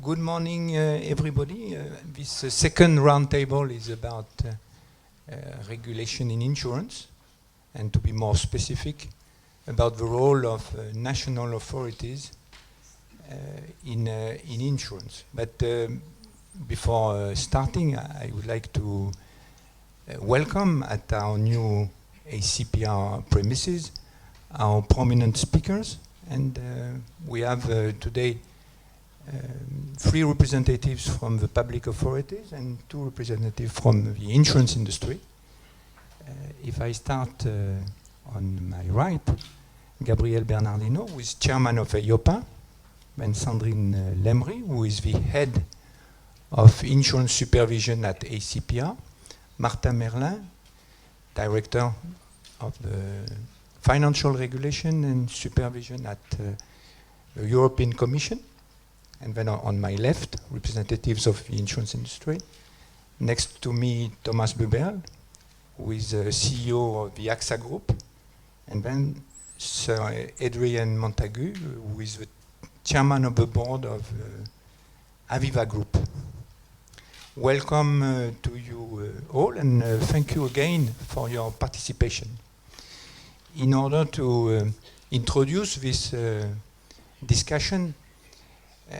Good morning, everybody. This second roundtable is about regulation in insurance, and to be more specific, about the role of national authorities in insurance. But before starting, I would like to welcome at our new ACPR premises our prominent speakers, and we have today three representatives from the public authorities and two representatives from the insurance industry. If I start on my right, Gabriel Bernardino, who is chairman of EIOPA, and Sandrine Lemry, who is the head of insurance supervision at ACPR, Martin Merlin, director of the financial regulation and supervision at the European Commission. And then on my left, representatives of the insurance industry. Next to me, Thomas Buberl, who is CEO of the AXA Group. And then Sir Adrian Montagu, who is the chairman of the board of Aviva Group. Welcome to you all, and thank you again for your participation. In order to introduce this discussion,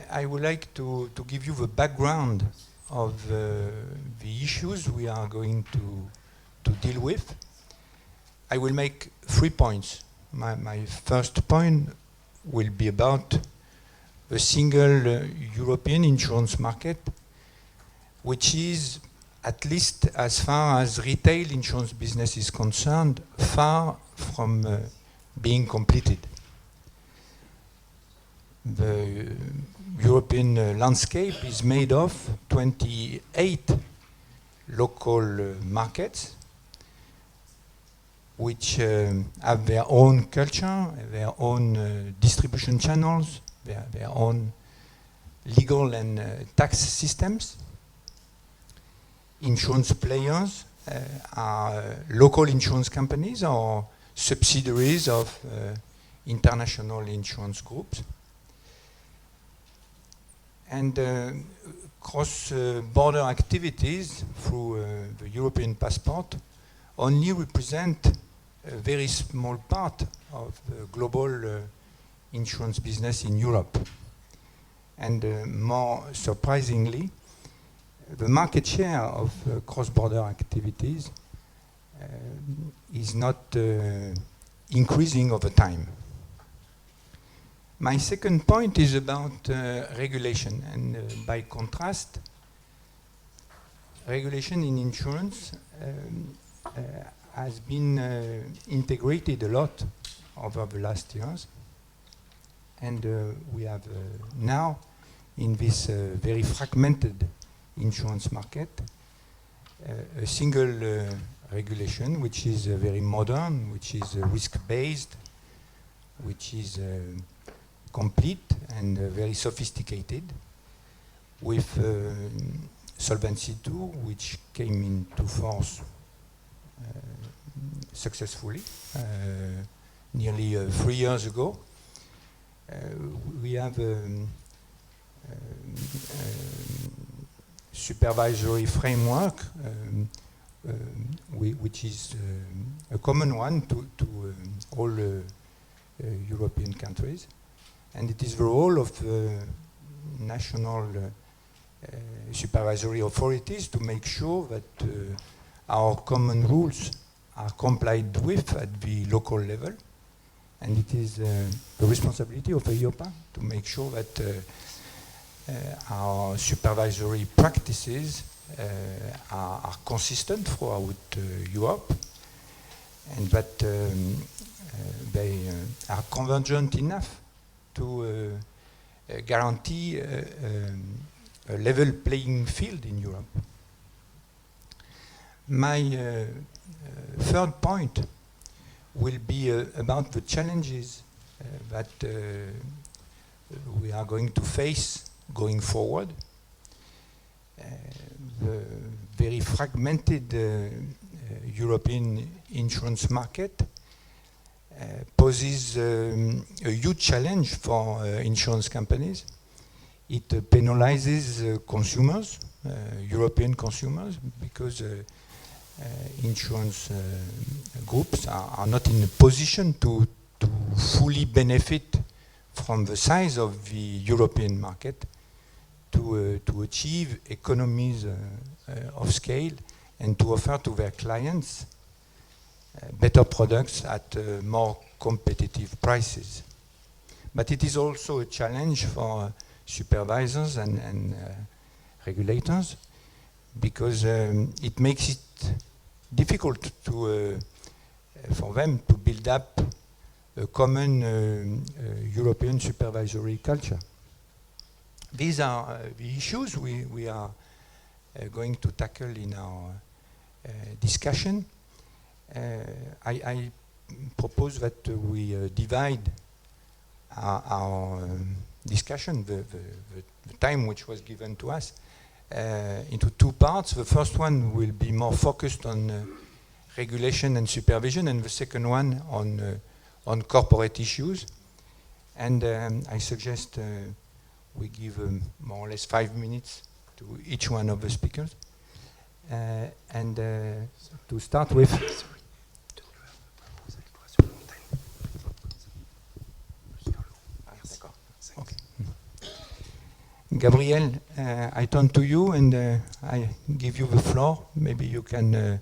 I would like to give you the background of the issues we are going to deal with. I will make 3 points. My first point will be about the single European insurance market, which is, at least as far as retail insurance business is concerned, far from being completed. The European landscape is made of 28 local markets, which have their own culture, their own distribution channels, their own legal and tax systems. Insurance players are local insurance companies or subsidiaries of international insurance groups. And cross-border activities through the European passport only represent a very small part of the global insurance business in Europe. And more surprisingly, the market share of cross-border activities is not increasing over time. My second point is about regulation, and by contrast, regulation in insurance has been integrated a lot over the last years, and we have now, in this very fragmented insurance market, a single regulation which is very modern, which is risk-based, which is complete and very sophisticated, with Solvency II, which came into force successfully nearly 3 years ago. We have supervisory framework which is a common one to all European countries. And it is the role of national supervisory authorities to make sure that our common rules are complied with at the local level. And it is the responsibility of EIOPA to make sure that our supervisory practices are consistent throughout Europe, and that they are convergent enough to guarantee a level playing field in Europe. My third point will be about the challenges that we are going to face going forward. The very fragmented European insurance market poses a huge challenge for insurance companies it penalizes consumers, European consumers, because insurance groups are not in a position to fully benefit from the size of the European market to achieve economies of scale and to offer to their clients better products at more competitive prices. But it is also a challenge for supervisors and regulators, because it makes it difficult for them to build up a common European supervisory culture. These are the issues we are going to tackle in our discussion. I propose that we divide our discussion, the time which was given to us, into two parts. The first one will be more focused on regulation and supervision, and the second one on corporate issues. And I suggest we give more or less 5 minutes to each one of the speakers. And to start with... Okay. Gabriel, I turn to you and I give you the floor. Maybe you can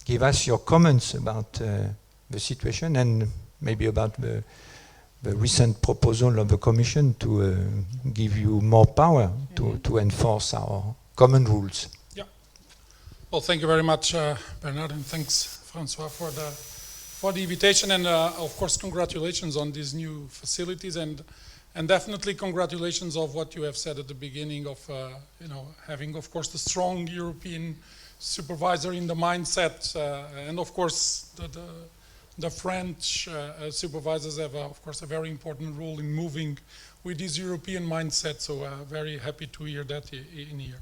give us your comments about the situation and maybe about the recent proposal of the Commission to give you more power to enforce our common rules. Yeah. Well, thank you very much, Bernard, and thanks, Francois, for the invitation, and of course, congratulations on these new facilities, and definitely congratulations of what you have said at the beginning of having, of course, the strong European supervisor in the mindset, and of course the French supervisors have, of course, a very important role in moving with this European mindset. So very happy to hear that in here.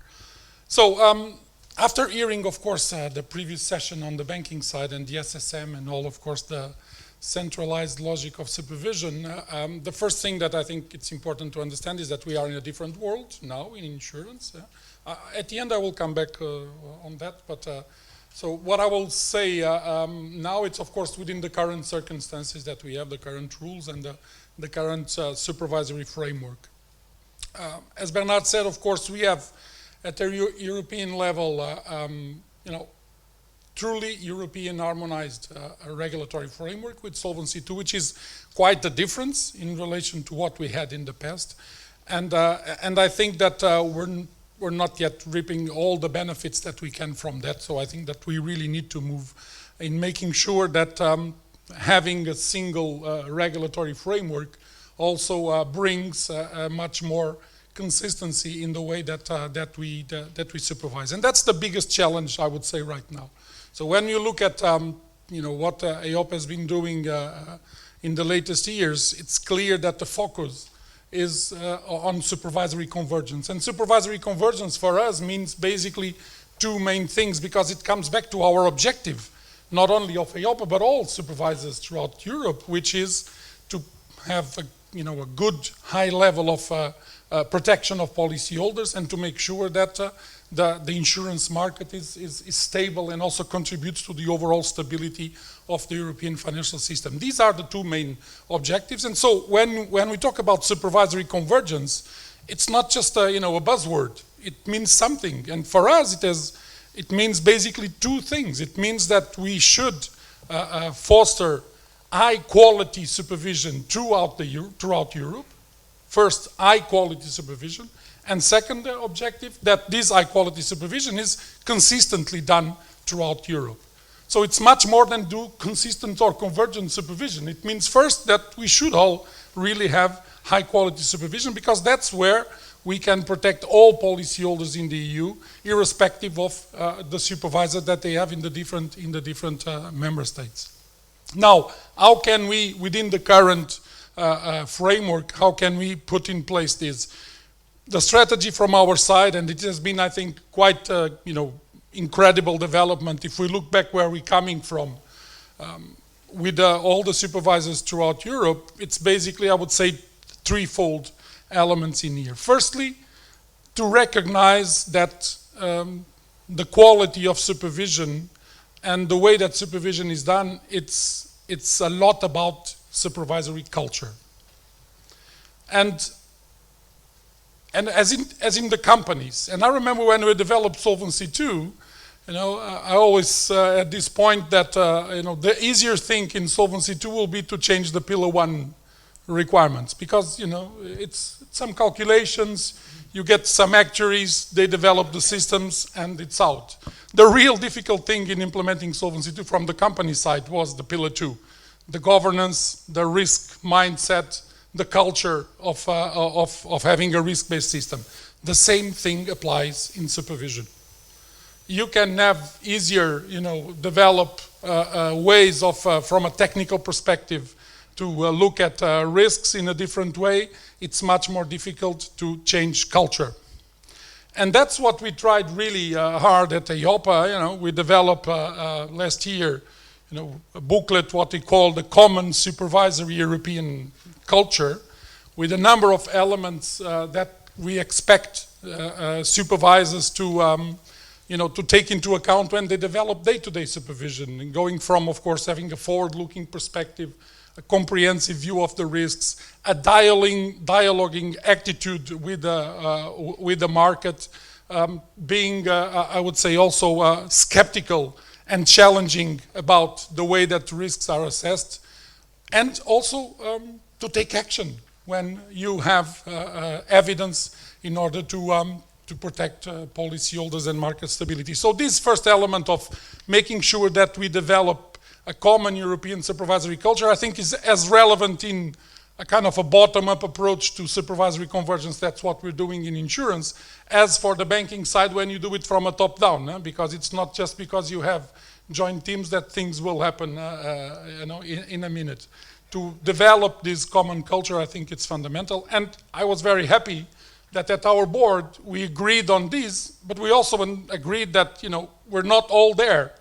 So after hearing, of course, the previous session on the banking side and the SSM and all, of course, the centralized logic of supervision, the first thing that I think it's important to understand is that we are in a different world now in insurance. At the end, I will come back on that, but so what I will say now, it's of course within the current circumstances that we have, the current rules and the current supervisory framework. As Bernard said, of course, we have at the European level, truly European harmonized regulatory framework with Solvency II, which is quite a difference in relation to what we had in the past. And I think that we're not yet reaping all the benefits that we can from that. So I think that we really need to move in making sure that having a single regulatory framework also brings much more consistency in the way that we supervise. And that's the biggest challenge, I would say, right now. So when you look at what EIOPA has been doing in the latest years, it's clear that the focus is on supervisory convergence. And supervisory convergence for us means basically two main things, because it comes back to our objective, not only of EIOPA, but all supervisors throughout Europe, which is to have a good high level of protection of policyholders and to make sure that the insurance market is stable and also contributes to the overall stability of the European financial system. These are the two main objectives. And so when we talk about supervisory convergence, it's not just a buzzword. It means something. And for us, it means basically two things. It means that we should foster high quality supervision throughout Europe. First, high quality supervision. And second objective, that this high quality supervision is consistently done throughout Europe. So it's much more than do consistent or convergent supervision. It means first that we should all really have high quality supervision, because that's where we can protect all policyholders in the EU, irrespective of the supervisor that they have in the different member states. Now, how can we, within the current framework, how can we put in place this? The strategy from our side, and it has been, I think, quite incredible development if we look back where we're coming from. With all the supervisors throughout Europe, it's basically, I would say, threefold. elements in here. Firstly, to recognize that the quality of supervision and the way that supervision is done, it's a lot about supervisory culture. And as in the companies, and I remember when we developed Solvency II, I always at this point that the easier thing in Solvency II will be to change the Pillar 1 requirements, because it's some calculations, you get some actuaries, they develop the systems, and it's out. The real difficult thing in implementing Solvency II from the company side was the Pillar 2, the governance, the risk mindset, the culture of having a risk-based system. The same thing applies in supervision. You can have easier, develop ways of, from a technical perspective, to look at risks in a different way. It's much more difficult to change culture. And that's what we tried really hard at EIOPA. We developed last year, a booklet, what we call the Common Supervisory European Culture, with a number of elements that we expect supervisors to take into account when they develop day-to-day supervision, and going from, of course, having a forward-looking perspective, a comprehensive view of the risks, a dialoguing attitude with the market, being, I would say, also skeptical and challenging about the way that risks are assessed, and also to take action when you have evidence in order to protect policyholders and market stability. So this first element of making sure that we develop a common European supervisory culture, I think, is as relevant in a kind of a bottom-up approach to supervisory convergence. That's what we're doing in insurance, as for the banking side when you do it from a top-down, because it's not just because you have joint teams that things will happen in a minute. To develop this common culture, I think it's fundamental. And I was very happy that at our board we agreed on this, but we also agreed that we're not all there.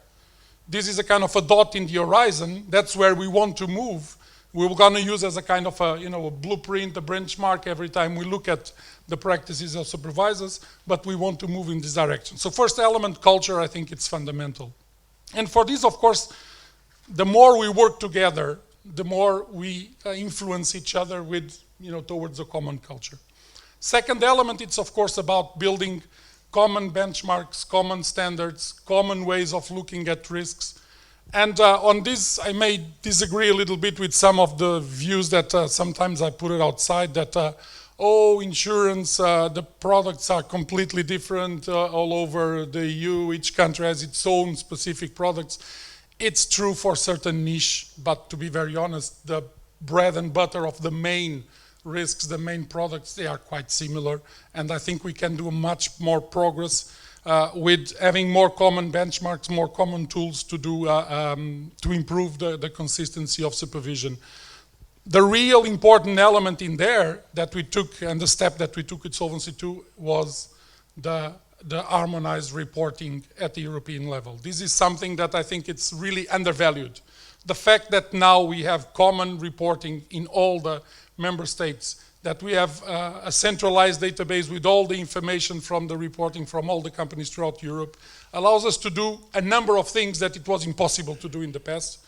This is a kind of a dot in the horizon. That's where we want to move. We're going to use as a kind of a blueprint, a benchmark every time we look at the practices of supervisors, but we want to move in this direction. So first element, culture, I think it's fundamental. And for this, of course, the more we work together, the more we influence each other with, towards a common culture. Second element, it's of course about building common benchmarks, common standards, common ways of looking at risks. And on this, I may disagree a little bit with some of the views that sometimes I put it outside, that, insurance, the products are completely different all over the EU. Each country has its own specific products. It's true for certain niche, but to be very honest, the bread and butter of the main risks, the main products, they are quite similar, and I think we can do much more progress with having more common benchmarks, more common tools to do to improve the consistency of supervision. The real important element in there that we took, and the step that we took with Solvency II, was the harmonized reporting at the European level. This is something that I think it's really undervalued. The fact that now we have common reporting in all the member states, that we have a centralized database with all the information from the reporting from all the companies throughout Europe, allows us to do a number of things that it was impossible to do in the past.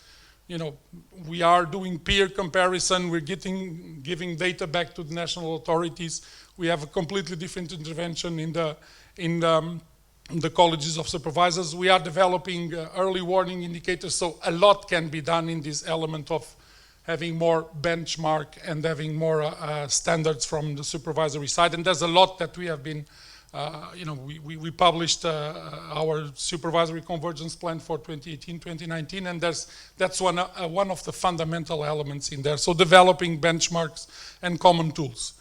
We are doing peer comparison, we're giving data back to the national authorities, we have a completely different intervention in the colleges of supervisors, we are developing early warning indicators, so a lot can be done in this element of having more benchmark and having more standards from the supervisory side. And there's a lot that we have been, we published our supervisory convergence plan for 2018-2019, and that's one of the fundamental elements in there. So developing benchmarks and common tools.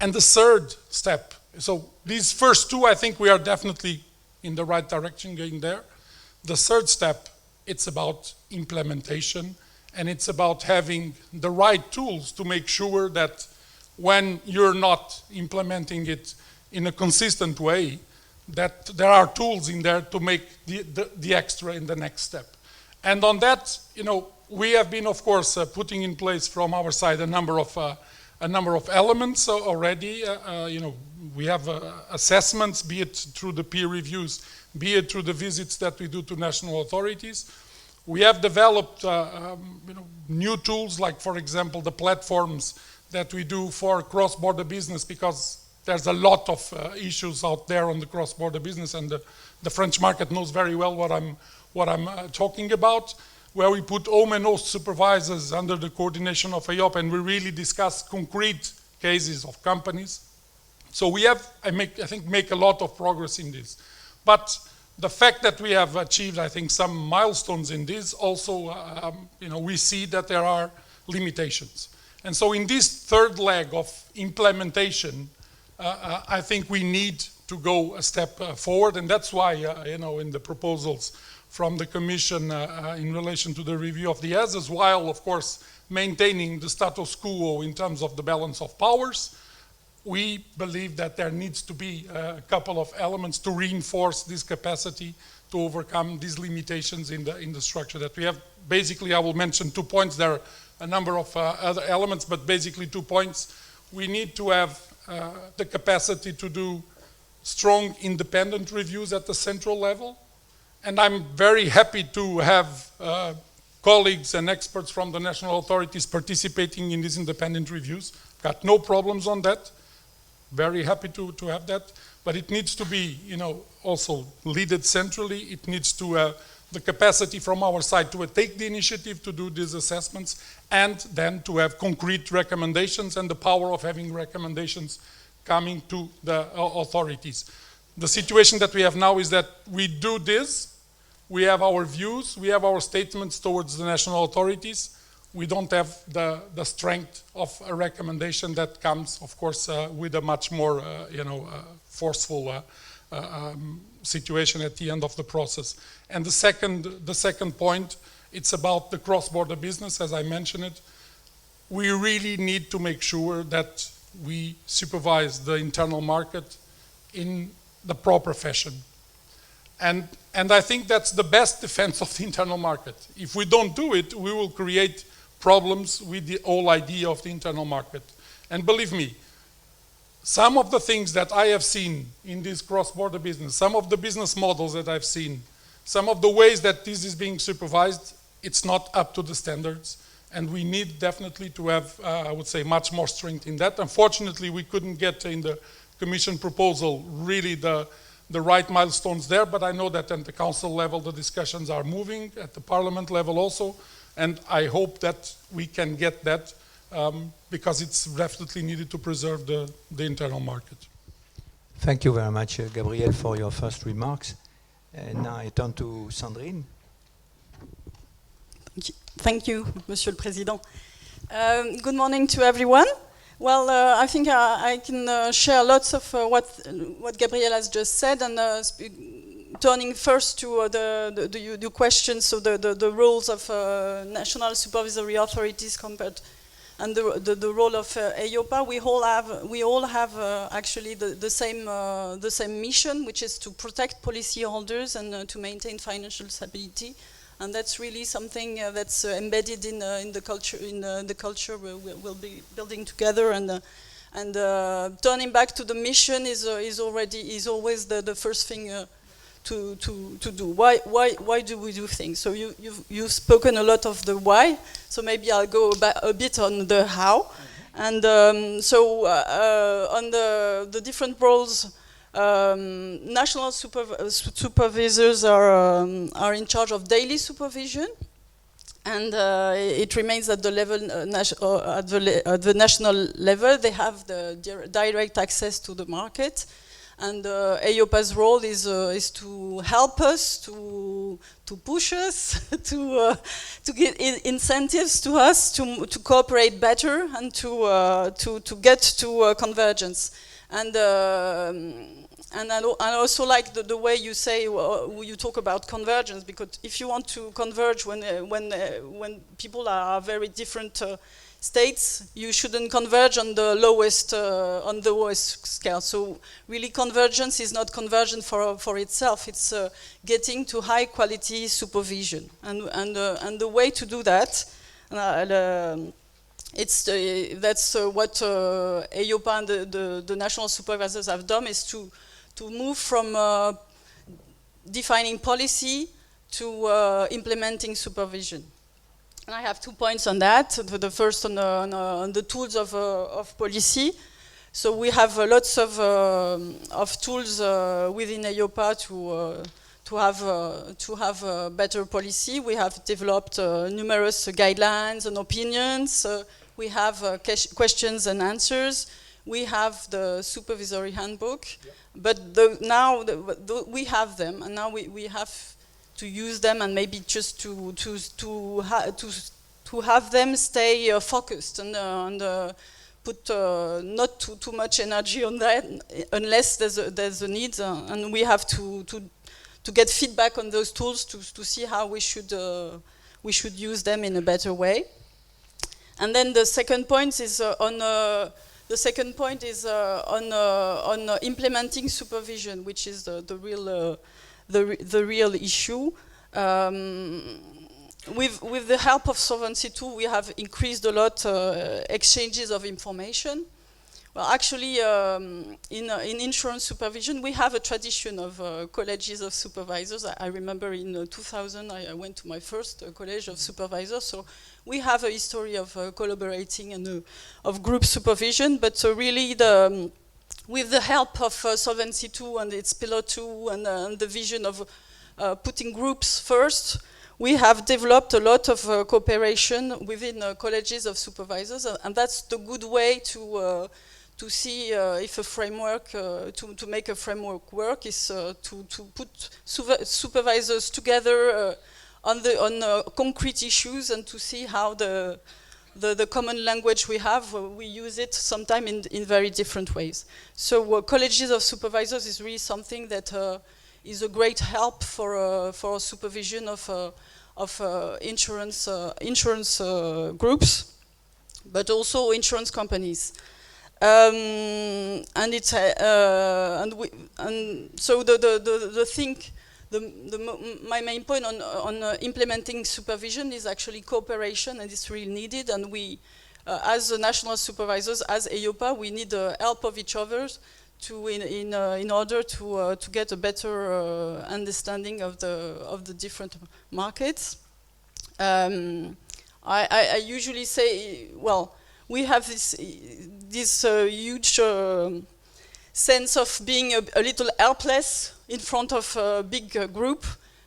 And the third step, so these first two, I think we are definitely in the right direction going there. The third step, it's about implementation, and it's about having the right tools to make sure that when you're not implementing it in a consistent way, that there are tools in there to make the extra in the next step. And on that, we have been, of course, putting in place from our side a number of a number of elements already. We have assessments, be it through the peer reviews, be it through the visits that we do to national authorities. We have developed new tools, like, for example, the platforms that we do for cross-border business, because there's a lot of issues out there on the cross-border business, and the French market knows very well what I'm talking about, where we put home and host supervisors under the coordination of AOP, and we really discuss concrete cases of companies. So we have, I think, make a lot of progress in this. But the fact that we have achieved, I think, some milestones in this, also, we see that there are limitations. And so in this third leg of implementation, I think we need to go a step forward, and that's why, in the proposals from the Commission in relation to the review of the ESAs, while, of course, maintaining the status quo in terms of the balance of powers, we believe that there needs to be a couple of elements to reinforce this capacity to overcome these limitations in the structure that we have. Basically, I will mention 2 points. There are a number of other elements, but basically 2 points. We need to have the capacity to do strong independent reviews at the central level. And I'm very happy to have colleagues and experts from the national authorities participating in these independent reviews. Got no problems on that. Very happy to have that. But it needs to be, also leaded centrally. It needs to have the capacity from our side to take the initiative to do these assessments, and then to have concrete recommendations and the power of having recommendations coming to the authorities. The situation that we have now is that we do this, we have our views, we have our statements towards the national authorities. We don't have the strength of a recommendation that comes, of course, with a much more, forceful situation at the end of the process. And the second point, it's about the cross-border business, as I mentioned it. We really need to make sure that we supervise the internal market in the proper fashion. And I think that's the best defense of the internal market. If we don't do it, we will create problems with the whole idea of the internal market. And believe me, some of the things that I have seen in this cross-border business, some of the business models that I've seen, some of the ways that this is being supervised, it's not up to the standards. And we need definitely to have, I would say, much more strength in that. Unfortunately, we couldn't get in the Commission proposal really the right milestones there, but I know that at the Council level the discussions are moving, at the Parliament level also, and I hope that we can get that because it's definitely needed to preserve the internal market. Thank you very much, Gabriel, for your first remarks. And now I turn to Sandrine. Thank you, Monsieur le Président. Good morning to everyone. Well, I think I can share lots of what Gabriel has just said, and turning first to the questions, so the roles of national supervisory authorities compared, and the role of EIOPA. We all have actually the same mission, which is to protect policyholders and to maintain financial stability. And that's really something that's embedded in the culture. The culture we'll be building together. And turning back to the mission is always the first thing to do. Why do we do things? So you've spoken a lot of the why. So maybe I'll go a bit on the how. And so on the different roles. National supervisors are in charge of daily supervision, and it remains at the level at the national level. They have the direct access to the market, and EIOPA's role is to help us, to push us, to get incentives to us to cooperate better and to get to convergence. And I also like the way you say, you talk about convergence, because if you want to converge when people are very different states, you shouldn't converge on the lowest scale. So really, convergence is not convergence for itself. It's getting to high quality supervision, and the way to do that That's what EIOPA and the national supervisors have done, is to move from defining policy to implementing supervision. And I have 2 points on that. The first on the tools of policy. So we have lots of tools within EIOPA to have better policy. We have developed numerous guidelines and opinions. We have questions and answers. We have the supervisory handbook. Yep. But now we have them, and now we have to use them, and maybe just to have them stay focused and put not too much energy on that unless there's a need, and we have to get feedback on those tools to see how we should use them in a better way. And then the second point is on implementing supervision, which is the real issue. With the help of Solvency II, we have increased a lot exchanges of information. Well, actually, in insurance supervision, we have a tradition of colleges of supervisors. I remember in 2000, I went to my first college of supervisors. So we have a history of collaborating and of group supervision. But really, with the help of Solvency II and its Pillar 2 and the vision of putting groups first, we have developed a lot of cooperation within colleges of supervisors. And that's the good way to see if a framework, to make a framework work, is to put supervisors together on concrete issues, and to see how the common language we have, we use it sometimes in very different ways. So colleges of supervisors is really something that is a great help for supervision of insurance groups, but also insurance companies. And it's so my main point on implementing supervision is actually cooperation, and it's really needed. And we, as the national supervisors, as EIOPA, we need the help of each other in order to get a better understanding of the different markets. I usually say, well, we have this huge sense of being a little helpless in front of a big group,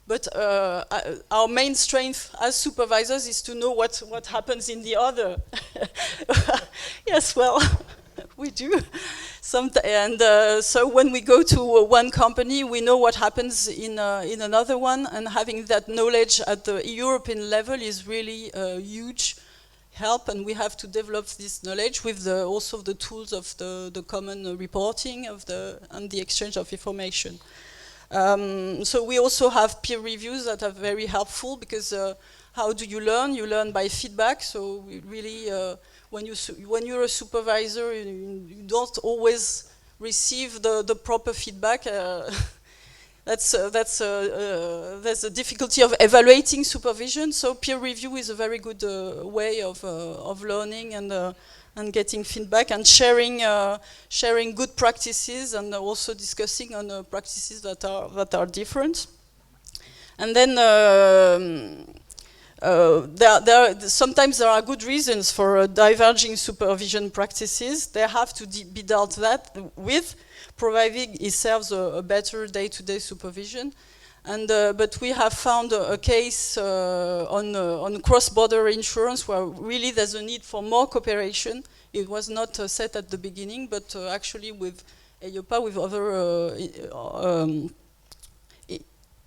but our main strength as supervisors is to know what happens in the other. Yes, well, we do. So when we go to one company, we know what happens in another one, and having that knowledge at the European level is really a huge help, and we have to develop this knowledge with also the tools of the common reporting and the exchange of information. So we also have peer reviews that are very helpful, because how do you learn? You learn by feedback. So we really, when you're a supervisor, you don't always receive the proper feedback. That's the difficulty of evaluating supervision. So peer review is a very good way of learning and getting feedback, and sharing good practices, and also discussing on practices that are different. And then sometimes there are good reasons for diverging supervision practices. They have to be dealt with, providing it serves a better day-to-day supervision. And but we have found a case on cross-border insurance where really there's a need for more cooperation. It was not set at the beginning, but actually with EIOPA, with other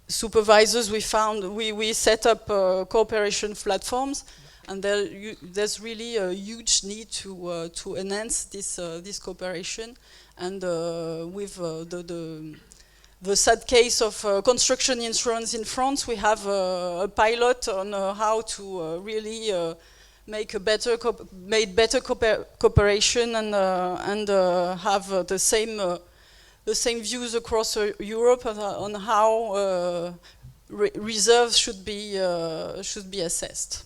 supervisors, we set up cooperation platforms, and there's really a huge need to enhance this cooperation. And with the sad case of construction insurance in France, we have a pilot on how to really make better cooperation and have the same views across Europe on how reserves should be assessed.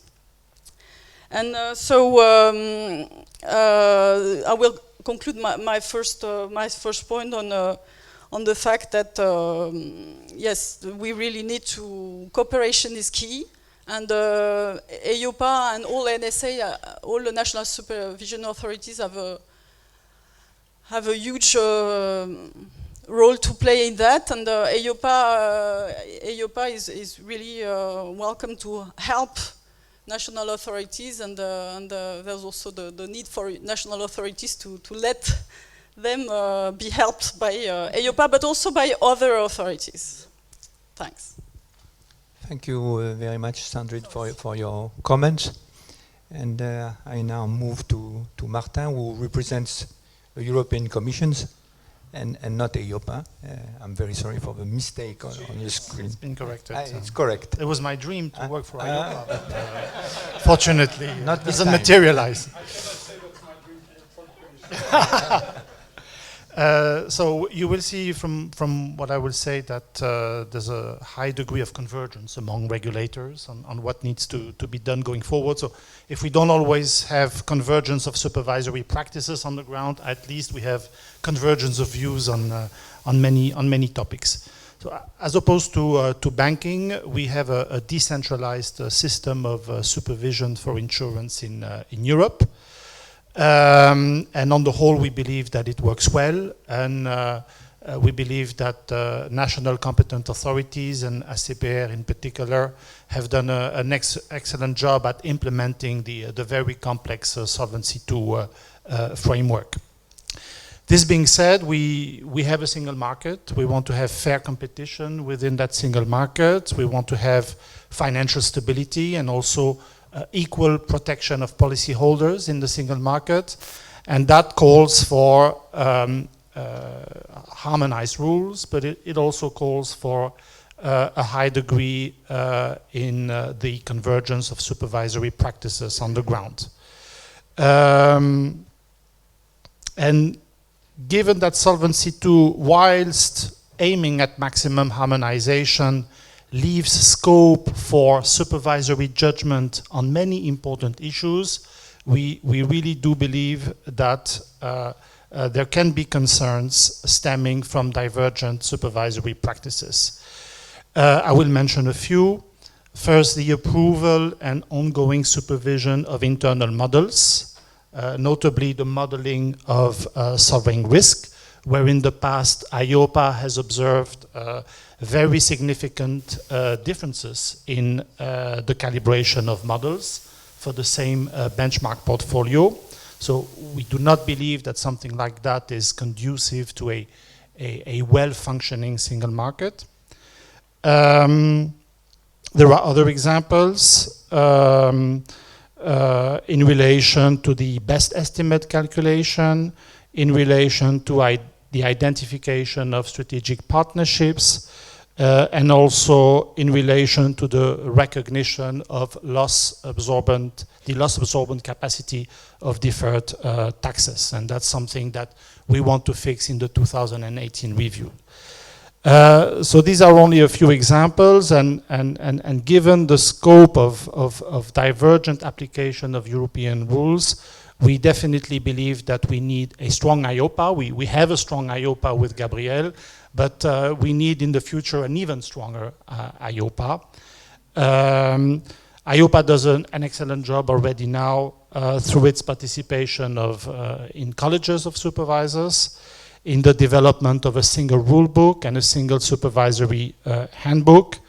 And I will conclude my first point on the fact that yes, we really need to, cooperation is key, and EIOPA and all NSA, all the national supervision authorities have a huge role to play in that, and EIOPA is really welcome to help national authorities, and there's also the need for national authorities to let them be helped by EIOPA, but also by other authorities. Thanks. Thank you very much, Sandrine, for your comments. And I now move to Martin, who represents the European Commissions and not EIOPA. I'm very sorry for the mistake on the screen. It's been corrected. It's correct. It was my dream to work for EIOPA, but fortunately, Not it this doesn't time. materialize. So you will see from what I will say that there's a high degree of convergence among regulators on what needs to be done going forward. So if we don't always have convergence of supervisory practices on the ground, at least we have convergence of views on many topics. So as opposed to banking, we have a decentralized system of supervision for insurance in Europe. And on the whole, we believe that it works well, and we believe that national competent authorities and ACPR in particular have done an excellent job at implementing the very complex Solvency II framework. This being said, we have a single market. We want to have fair competition within that single market. We want to have financial stability and also equal protection of policyholders in the single market, and that calls for harmonized rules, but it also calls for a high degree in the convergence of supervisory practices on the ground. And given that Solvency II, whilst aiming at maximum harmonization, leaves scope for supervisory judgment on many important issues, we really do believe that there can be concerns stemming from divergent supervisory practices. I will mention a few. First, the approval and ongoing supervision of internal models, notably the modeling of sovereign risk, where in the past EIOPA has observed very significant differences in the calibration of models for the same benchmark portfolio. So we do not believe that something like that is conducive to a well-functioning single market. There are other examples in relation to the best estimate calculation, in relation to the identification of strategic partnerships, and also in relation to the recognition of the loss absorbent capacity of deferred taxes. And that's something that we want to fix in the 2018 review. So these are only a few examples, and given the scope of divergent application of European rules, we definitely believe that we need a strong EIOPA. We have a strong EIOPA with Gabriel, but we need in the future an even stronger EIOPA. EIOPA does an excellent job already now through its participation in colleges of supervisors, in the development of a single rule book and a single supervisory handbook.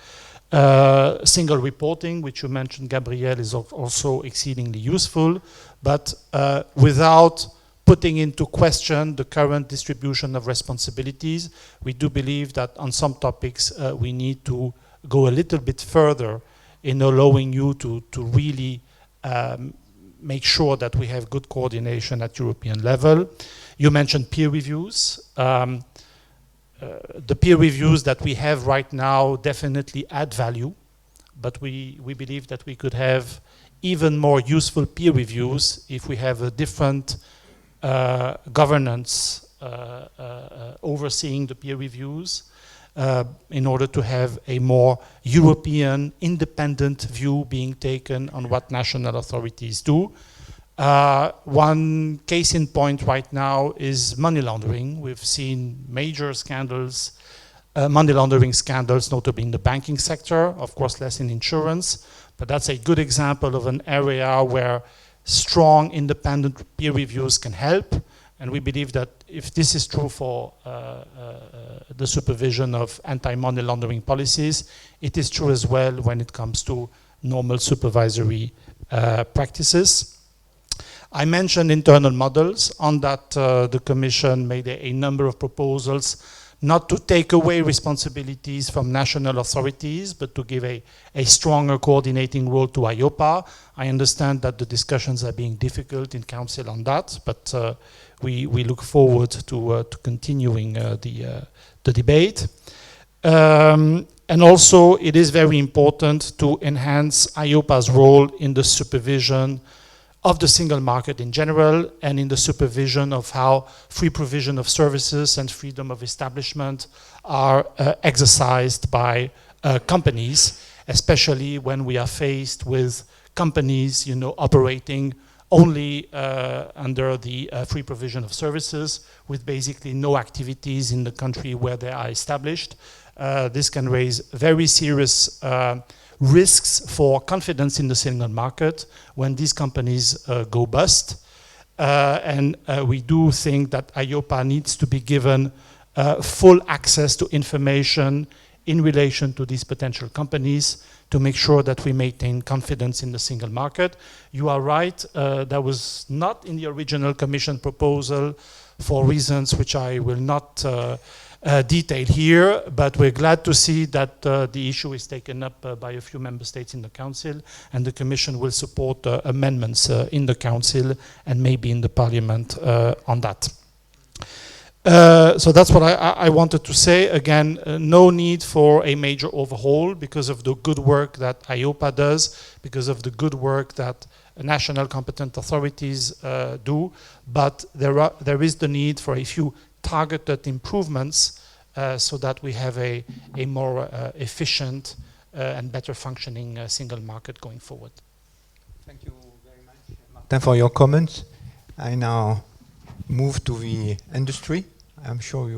Single reporting, which you mentioned, Gabriel, is also exceedingly useful, but without putting into question the current distribution of responsibilities, we do believe that on some topics we need to go a little bit further in allowing you to really make sure that we have good coordination at European level. You mentioned peer reviews. The peer reviews that we have right now definitely add value, but we believe that we could have even more useful peer reviews if we have a different governance overseeing the peer reviews. in order to have a more European independent view being taken on what national authorities do. One case in point right now is money laundering. We've seen major scandals, money laundering scandals, notably in the banking sector, of course less in insurance, but that's a good example of an area where strong independent peer reviews can help. And we believe that if this is true for the supervision of anti-money laundering policies, it is true as well when it comes to normal supervisory practices. I mentioned internal models. On that, the Commission made a number of proposals not to take away responsibilities from national authorities, but to give a stronger coordinating role to EIOPA. I understand that the discussions are being difficult in Council on that, but we look forward to continuing the debate. And also, it is very important to enhance EIOPA's role in the supervision of the single market in general and in the supervision of how free provision of services and freedom of establishment are exercised by companies, especially when we are faced with companies, operating only under the free provision of services with basically no activities in the country where they are established. This can raise very serious risks for confidence in the single market when these companies go bust. And we do think that EIOPA needs to be given full access to information in relation to these potential companies to make sure that we maintain confidence in the single market. You are right, that was not in the original Commission proposal for reasons which I will not detail here, but we're glad to see that the issue is taken up by a few member states in the Council, and the Commission will support amendments in the Council and maybe in the Parliament on that. So that's what I wanted to say. Again, no need for a major overhaul because of the good work that EIOPA does, because of the good work that national competent authorities do, but there is the need for a few targeted improvements so that we have a more efficient and better functioning single market going forward. Thank you very much, Martin, for your comments. I now move to the industry. I'm sure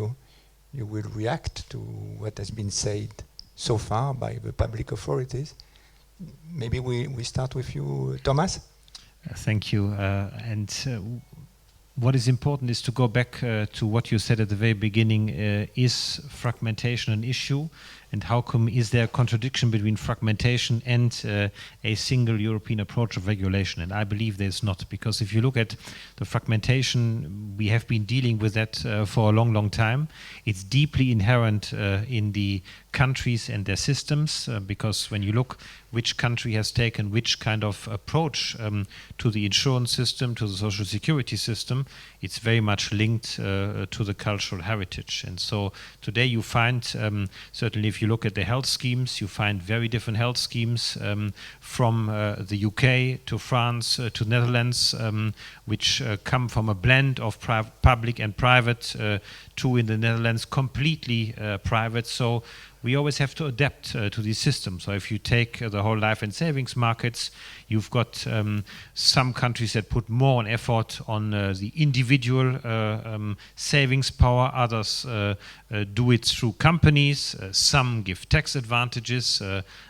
you will react to what has been said so far by the public authorities. Maybe we start with you, Thomas. Thank you. What is important is to go back to what you said at the very beginning. Is fragmentation an issue? And how come is there a contradiction between fragmentation and a single European approach of regulation? And I believe there's not, because if you look at the fragmentation, we have been dealing with that for a long, long time. It's deeply inherent in the countries and their systems, because when you look which country has taken which kind of approach to the insurance system, to the social security system, it's very much linked to the cultural heritage. And so today you find, certainly if you look at the health schemes, you find very different health schemes from the UK to France to Netherlands, which come from a blend of public and private, to in the Netherlands completely private. So we always have to adapt to these systems. So if you take the whole life and savings markets, you've got some countries that put more effort on the individual savings power. Others do it through companies. Some give tax advantages,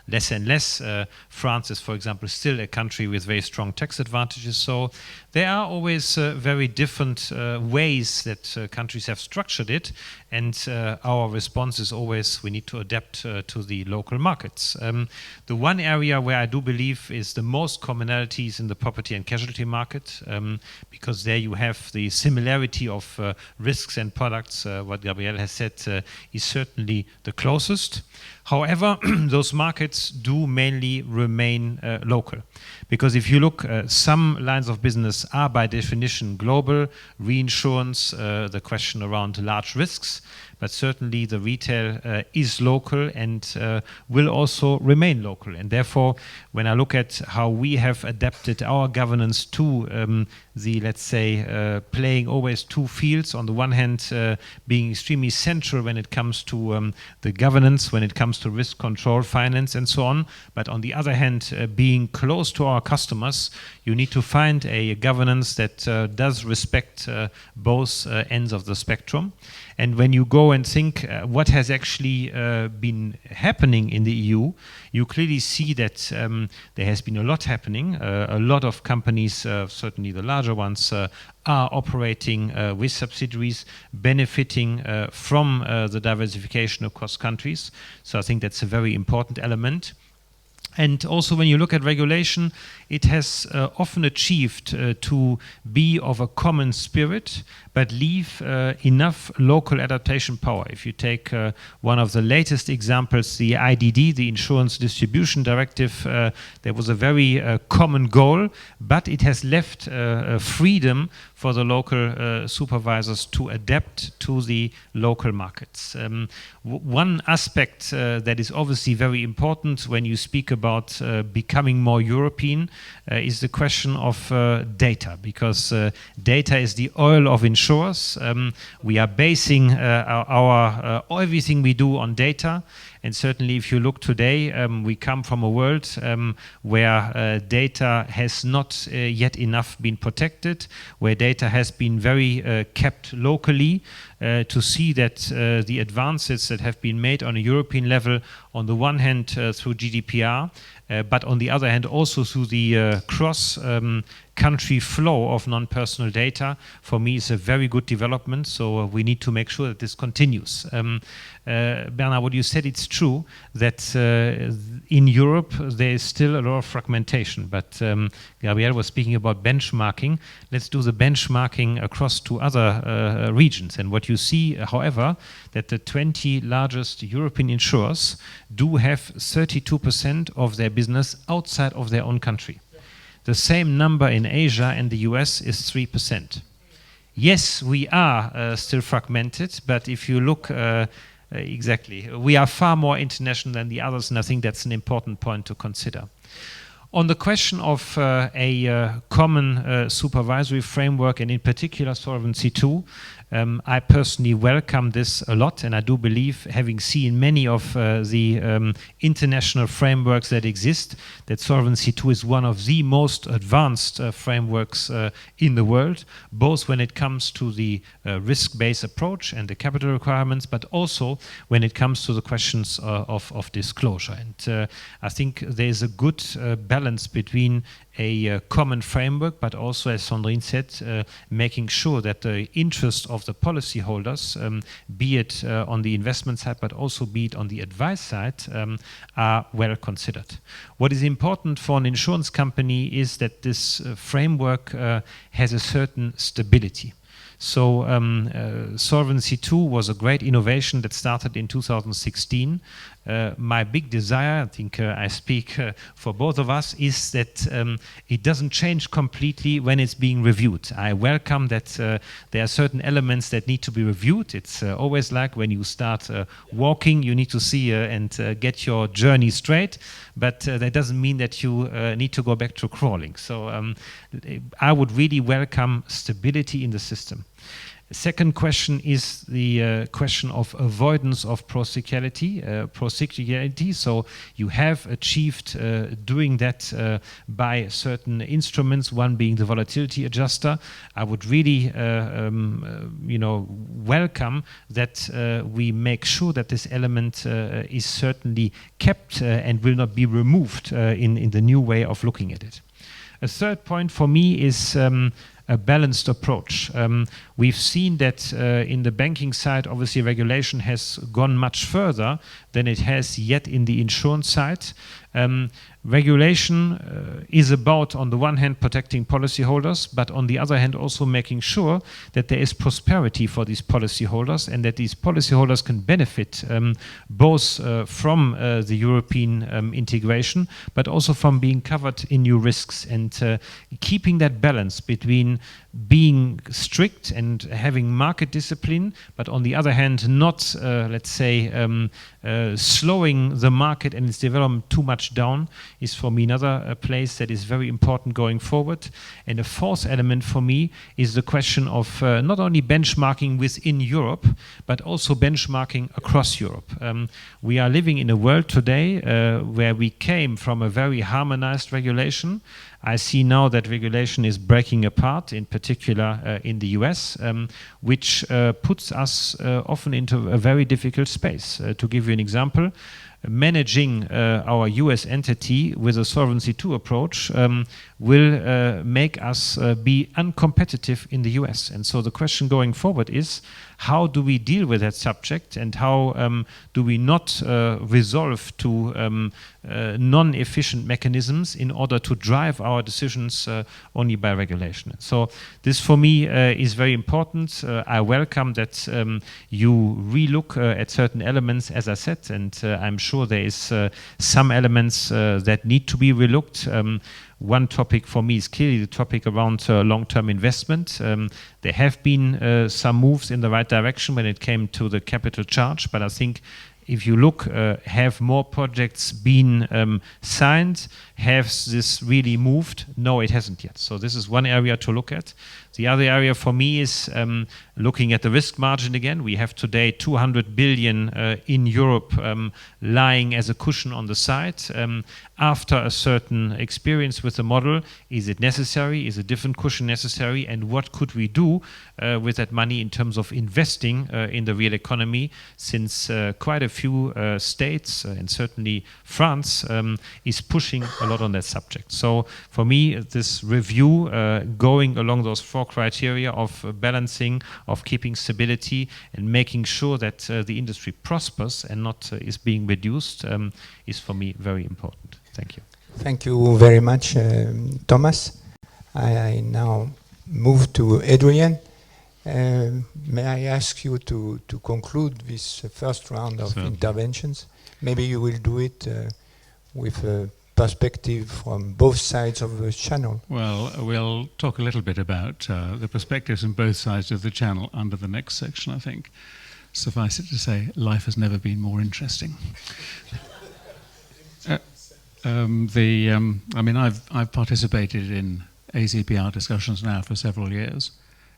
less and less. France is, for example, still a country with very strong tax advantages. So there are always very different ways that countries have structured it. And our response is always we need to adapt to the local markets. The one area where I do believe is the most commonalities in the property and casualty market, because there you have the similarity of risks and products. What Gabrielle has said is certainly the closest. However, those markets do mainly remain local. Because if you look, some lines of business are by definition global, reinsurance, the question around large risks, but certainly the retail is local. local and will also remain local. And therefore, when I look at how we have adapted our governance to the, let's say, playing always two fields, on the one hand being extremely central when it comes to the governance, when it comes to risk control, finance and so on, but on the other hand being close to our customers, you need to find a governance that does respect both ends of the spectrum. And when you go and think what has actually been happening in the EU, you clearly see that there has been a lot happening. A lot of companies, certainly the larger ones, are operating with subsidiaries, benefiting from the diversification across countries. So I think that's a very important element. And also when you look at regulation, it has often achieved to be of a common spirit, but leave enough local adaptation power. If you take one of the latest examples, the IDD, the Insurance Distribution Directive, there was a very common goal, but it has left freedom for the local supervisors to adapt to the local markets. One aspect that is obviously very important when you speak about becoming more European is the question of data, because data is the oil of insurers. We are basing our everything we do on data. And certainly if you look today, we come from a world where data has not yet enough been protected, where data has been very kept locally, to see that the advances that have been made on a European level, on the one hand through GDPR, but on the other hand also through the cross-country flow of non-personal data, for me is a very good development. So we need to make sure that this continues. Bernard, what you said, it's true that in Europe there is still a lot of fragmentation, but Gabriel was speaking about benchmarking. Let's do the benchmarking across to other regions. And what you see, however, that the 20 largest European insurers do have 32% of their business outside of their own country. The same number in Asia and the US is 3%. Yes, we are still fragmented, but if you look exactly, we are far more international than the others, and I think that's an important point to consider. On the question of a common supervisory framework, and in particular Solvency II, I personally welcome this a lot, and I do believe, having seen many of the international frameworks that exist, that Solvency II is one of the most advanced frameworks in the world, both when it comes to the risk-based approach and the capital requirements, but also when it comes to the questions of disclosure. And I think there is a good balance between a common framework, but also, as Sandrine said, making sure that the interest of the policyholders, be it on the investment side, but also be it on the advice side, are well considered. What is important for an insurance company is that this framework has a certain stability. So Solvency II was a great innovation that started in 2016. My big desire, I think I speak for both of us, is that it doesn't change completely when it's being reviewed. I welcome that there are certain elements that need to be reviewed. It's always like when you start walking, you need to see and get your journey straight, but that doesn't mean that you need to go back to crawling. So I would really welcome stability in the system. Second question is the question of avoidance of procyclicality. So you have achieved doing that by certain instruments, one being the volatility adjuster. I would really welcome that we make sure that this element is certainly kept and will not be removed in the new way of looking at it. A third point for me is a balanced approach. We've seen that in the banking side, obviously regulation has gone much further than it has yet in the insurance side. regulation is about, on the one hand, protecting policyholders, but on the other hand, also making sure that there is prosperity for these policyholders and that these policyholders can benefit both from the European integration, but also from being covered in new risks, and keeping that balance between being strict and having market discipline, but on the other hand, not, let's say, slowing the market and its development too much down, is for me another place that is very important going forward. And a fourth element for me is the question of not only benchmarking within Europe, but also benchmarking across Europe. We are living in a world today where we came from a very harmonized regulation. I see now that regulation is breaking apart, in particular in the US, which puts us often into a very difficult space. To give you an example, managing our US entity with a Solvency II approach will make us be uncompetitive in the US. And so the question going forward is, how do we deal with that subject, and how do we not resolve to non-efficient mechanisms in order to drive our decisions only by regulation? So this for me is very important. I welcome that you relook at certain elements, as I said, and I'm sure there is some elements that need to be relooked. One topic for me is clearly the topic around long-term investment. There have been some moves in the right direction when it came to the capital charge, but I think if you look, have more projects been signed? Has this really moved? No, it hasn't yet. So this is one area to look at. The other area for me is looking at the risk margin again. We have today 200 billion in Europe lying as a cushion on the side. After a certain experience with the model, is it necessary? Is a different cushion necessary? And what could we do with that money in terms of investing in the real economy, since quite a few states, and certainly France, is pushing a lot on that subject. So for me, this review going along those four criteria of balancing, of keeping stability and making sure that the industry prospers and not is being reduced is for me very important. Thank you. Thank you very much, Thomas. I now move to Adrian. May I ask you to conclude this first round of interventions? Maybe you will do it with a perspective from both sides of the channel. Well, we'll talk a little bit about the perspectives on both sides of the channel under the next section, I think. Suffice it to say, life has never been more interesting. I mean, I've participated in ACPR discussions now for several years.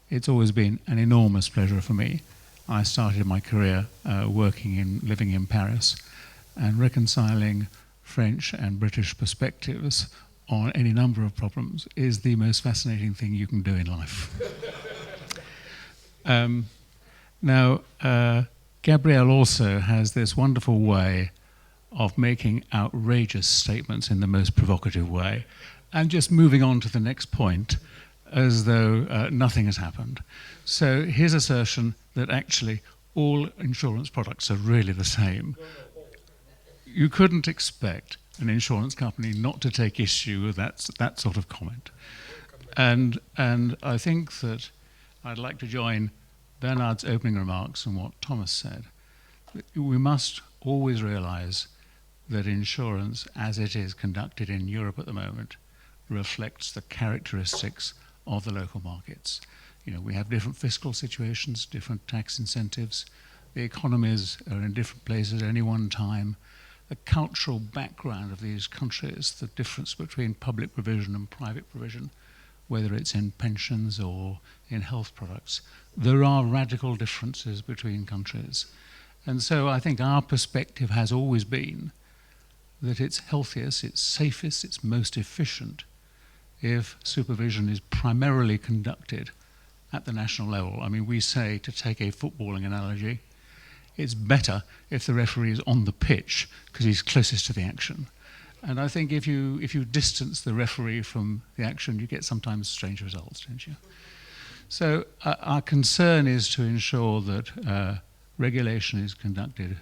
It's always been an enormous pleasure for me. I started my career living in Paris, and reconciling French and British perspectives on any number of problems is the most fascinating thing you can do in life. Now, Gabrielle also has this wonderful way of making outrageous statements in the most provocative way and just moving on to the next point as though nothing has happened. So his assertion that actually all insurance products are really the same. You couldn't expect an insurance company not to take issue with that sort of comment. And I think that I'd like to join Bernard's opening remarks and what Thomas said. We must always realize that insurance, as it is conducted in Europe at the moment, reflects the characteristics of the local markets. You know, we have different fiscal situations, different tax incentives. The economies are in different places at any one time. The cultural background of these countries, the difference between public provision and private provision, whether it's in pensions or in health products, there are radical differences between countries. And so I think our perspective has always been that it's healthiest, it's safest, it's most efficient if supervision is primarily conducted at the national level. I mean, we say, to take a footballing analogy, it's better if the referee is on the pitch because he's closest to the action. And I think if you distance the referee from the action, you get sometimes strange results, don't you? So our concern is to ensure that regulation is conducted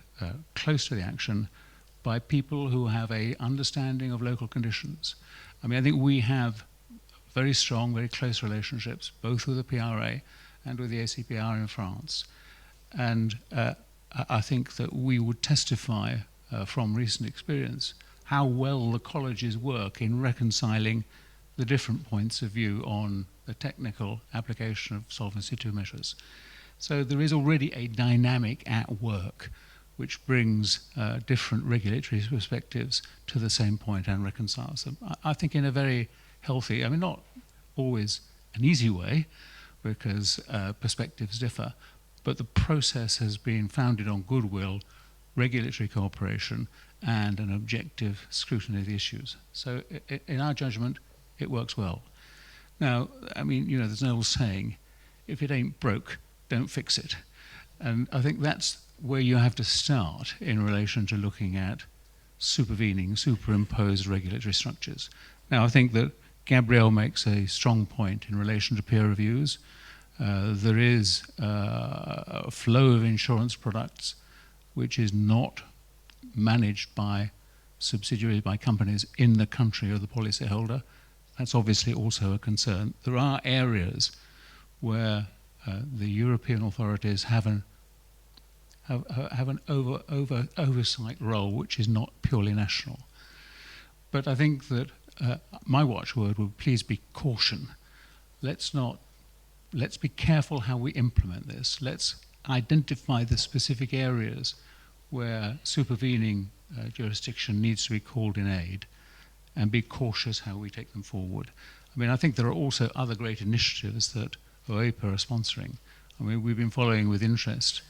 close to the action, by people who have a understanding of local conditions. I mean, I think we have very strong, very close relationships, both with the PRA and with the ACPR in France. And I think that we would testify from recent experience how well the colleges work in reconciling the different points of view on the technical application of Solvency II measures. So there is already a dynamic at work which brings different regulatory perspectives to the same point and reconciles them. I think in a very healthy, I mean, not always an easy way, because perspectives differ, but the process has been founded on goodwill, regulatory cooperation, and an objective scrutiny of the issues. So in our judgment, it works well. Now, I mean, you know, there's an old saying, if it ain't broke, don't fix it. And I think that's where you have to start in relation to looking at supervening, superimposed regulatory structures. Now, I think that Gabrielle makes a strong point in relation to peer reviews. There is a flow of insurance products which is not managed by subsidiaries, by companies in the country of the policyholder. That's obviously also a concern. There are areas where the European authorities have an oversight role which is not purely national. But I think that my watchword would please be caution. Let's be careful how we implement this. Let's identify the specific areas where supervening jurisdiction needs to be called in aid, and be cautious how we take them forward. I mean, I think there are also other great initiatives that OEPA are sponsoring. I mean, we've been following with interest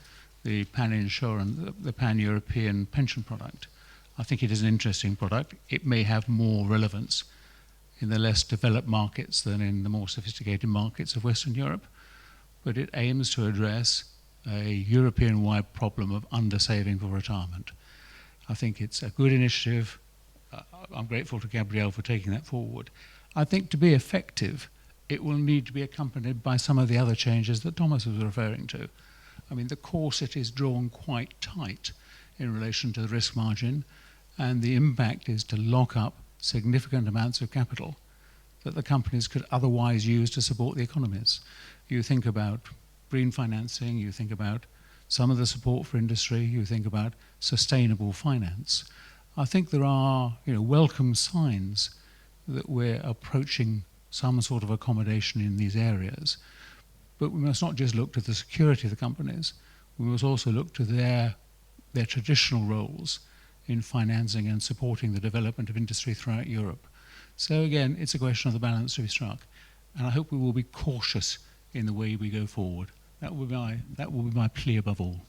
the the pan-European pension product. I think it is an interesting product. It may have more relevance in the less developed markets than in the more sophisticated markets of Western Europe, but it aims to address a European-wide problem of undersaving for retirement. I think it's a good initiative. I'm grateful to Gabrielle for taking that forward. I think to be effective, it will need to be accompanied by some of the other changes that Thomas was referring to. I mean, the corset is drawn quite tight in relation to the risk margin, and the impact is to lock up significant amounts of capital that the companies could otherwise use to support the economies. You think about green financing, you think about some of the support for industry, you think about sustainable finance. I think there are, you know, welcome signs that we're approaching some sort of accommodation in these areas. But we must not just look to the security of the companies, we must also look to their traditional roles in financing and supporting the development of industry throughout Europe. So again, it's a question of the balance to be struck. And I hope we will be cautious in the way we go forward. That will be my plea above all.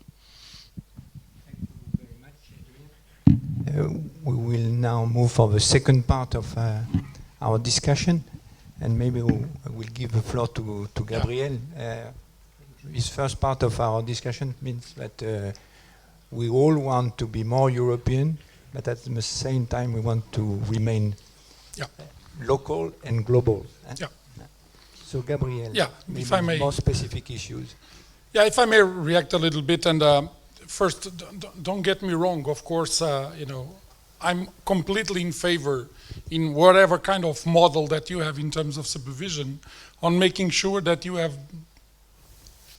Thank you very much, Adrian. We will now move for the second part of our discussion, and maybe we'll give the floor to Gabriel. This first part of our discussion means that we all want to be more European, but at the same time we want to remain local and global. So Gabriel, if I may, more specific issues. Yeah, if I may react a little bit, and first, don't get me wrong. Of course, you know, I'm completely in favor, in whatever kind of model that you have in terms of supervision, on making sure that you have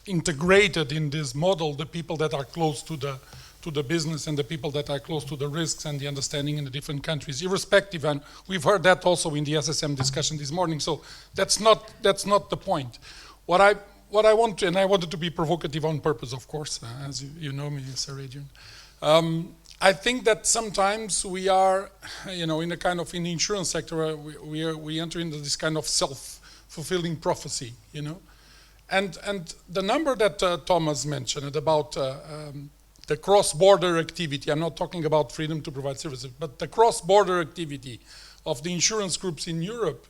integrated in this model the people that are close to the business and the people that are close to the risks and the understanding in the different countries, irrespective. And we've heard that also in the SSM discussion this morning. So that's not the point. What I want to, and I wanted to be provocative on purpose, of course, as you know me, Sir Adrian. I think that sometimes we are, you know, in the insurance sector, we enter into this kind of self-fulfilling prophecy, you know. And the number that Thomas mentioned about the cross-border activity, I'm not talking about freedom to provide services, but the cross-border activity of the insurance groups in Europe,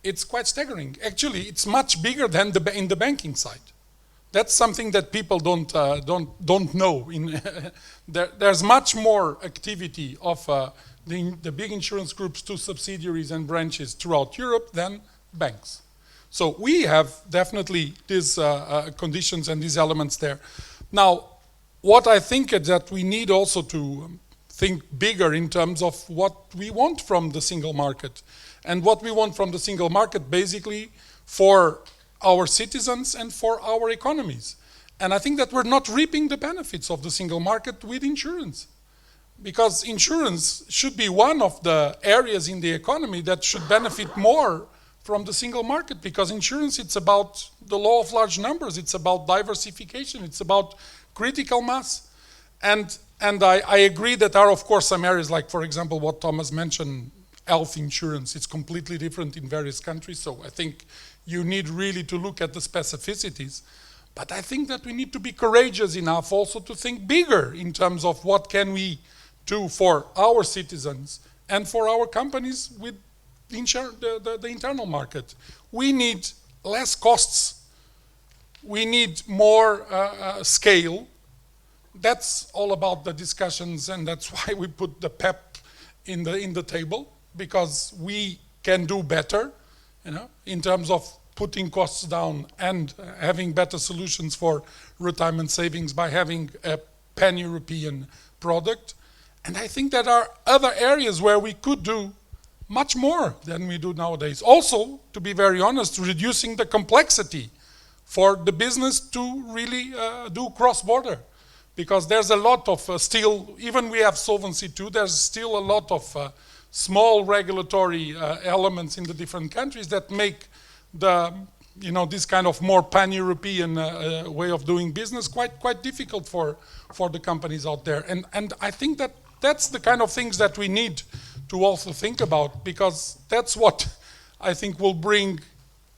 it's quite staggering. Actually, it's much bigger than in the banking side. That's something that people don't know. There's much more activity of the big insurance groups to subsidiaries and branches throughout Europe than banks. So we have definitely these conditions and these elements there. Now, what I think is that we need also to think bigger in terms of what we want from the single market. And what we want from the single market basically for our citizens and for our economies. And I think that we're not reaping the benefits of the single market with insurance. Because insurance should be one of the areas in the economy that should benefit more from the single market, because insurance, it's about the law of large numbers, it's about diversification, it's about critical mass. And I agree that there are, of course, some areas like, for example, what Thomas mentioned, health insurance. It's completely different in various countries, so I think you need really to look at the specificities. But I think that we need to be courageous enough also to think bigger in terms of what can we do for our citizens and for our companies with the internal market. We need less costs. We need more scale. That's all about the discussions, and that's why we put the PEP in the table, because we can do better, in terms of putting costs down and having better solutions for retirement savings by having a pan-European product. And I think there are other areas where we could do much more than we do nowadays. Also, to be very honest, reducing the complexity for the business to really do cross-border. Because there's a lot of still, even we have Solvency II, there's still a lot of small regulatory elements in the different countries that make the, this kind of more pan-European way of doing business quite difficult for the companies out there. And I think that that's the kind of things that we need to also think about, because that's what I think will bring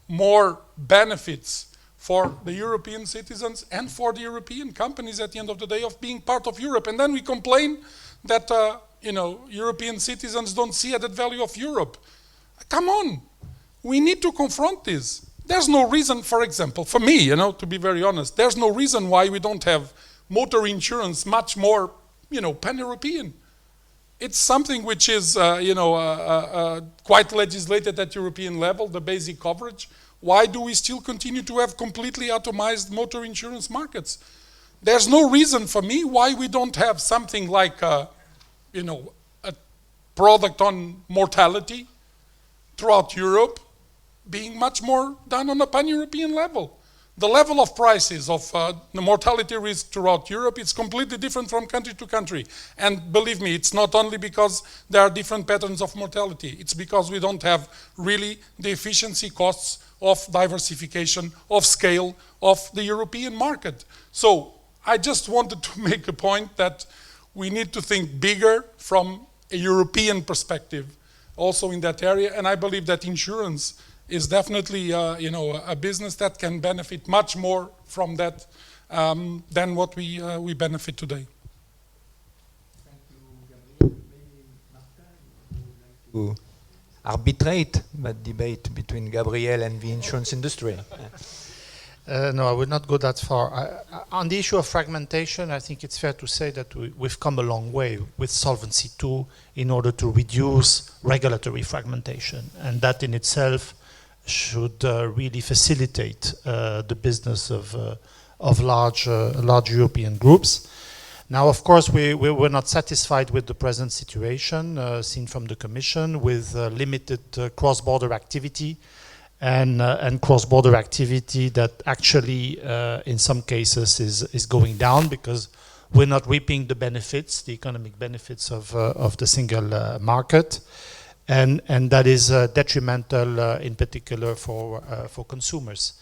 more benefits for the European citizens and for the European companies at the end of the day of being part of Europe. And then we complain that European citizens don't see added value of Europe. Come on, we need to confront this. There's no reason, for example, for me, to be very honest, there's no reason why we don't have motor insurance much more, pan-European. It's something which is, quite legislated at European level, the basic coverage. Why do we still continue to have completely atomized motor insurance markets? There's no reason for me why we don't have something like, a product on mortality throughout Europe being much more done on a pan-European level. The level of prices of the mortality risk throughout Europe is completely different from country to country. And believe me, it's not only because there are different patterns of mortality, it's because we don't have really the efficiency costs of diversification, of scale, of the European market. So I just wanted to make a point that we need to think bigger from a European perspective also in that area, and I believe that insurance is definitely a business that can benefit much more from that than what we benefit today. Thank you, Gabriel. Maybe Martin, you would like to arbitrate that debate between Gabriel and the insurance industry. No, I would not go that far. On the issue of fragmentation, I think it's fair to say that we've come a long way with Solvency II in order to reduce regulatory fragmentation, and that in itself should really facilitate the business of large European groups. Now, of course, we were not satisfied with the present situation seen from the Commission with limited cross-border activity and cross-border activity that actually, in some cases, is going down because we're not reaping the benefits, the economic benefits of the single market. And that is detrimental, in particular, for consumers.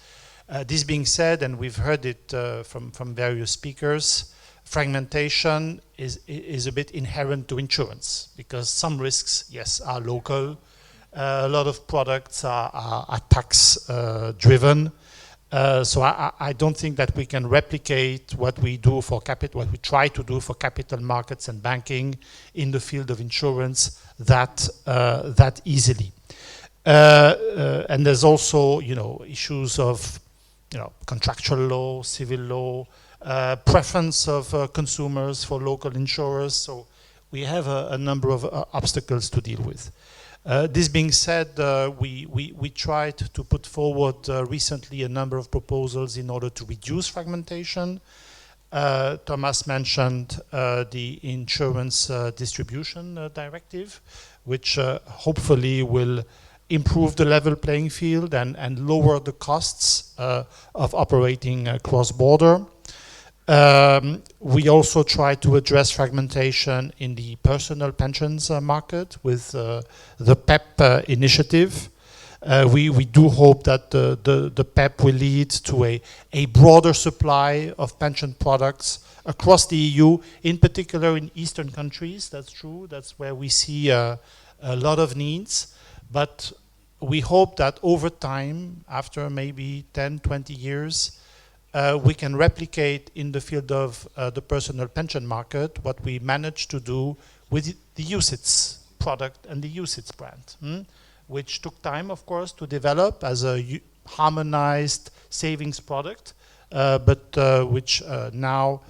This being said, and we've heard it from various speakers, fragmentation is a bit inherent to insurance because some risks, yes, are local. A lot of products are tax driven. So I don't think that we can replicate what we do for capital, what we try to do for capital markets and banking in the field of insurance that easily. And there's also, issues of, contractual law, civil law, preference of consumers for local insurers. So we have a number of obstacles to deal with. This being said, we tried to put forward recently a number of proposals in order to reduce fragmentation. Thomas mentioned the insurance distribution directive, which hopefully will improve the level playing field and lower the costs of operating cross-border. We also try to address fragmentation in the personal pensions market with the PEP initiative. We do hope that the PEP will lead to a broader supply of pension products across the EU, in particular in Eastern countries. That's true. That's where we see a lot of needs. But we hope that over time, after maybe 10, 20 years, we can replicate in the field of the personal pension market what we managed to do with the UCITS product and the UCITS brand, which took time, of course, to develop as a harmonized savings product, but which now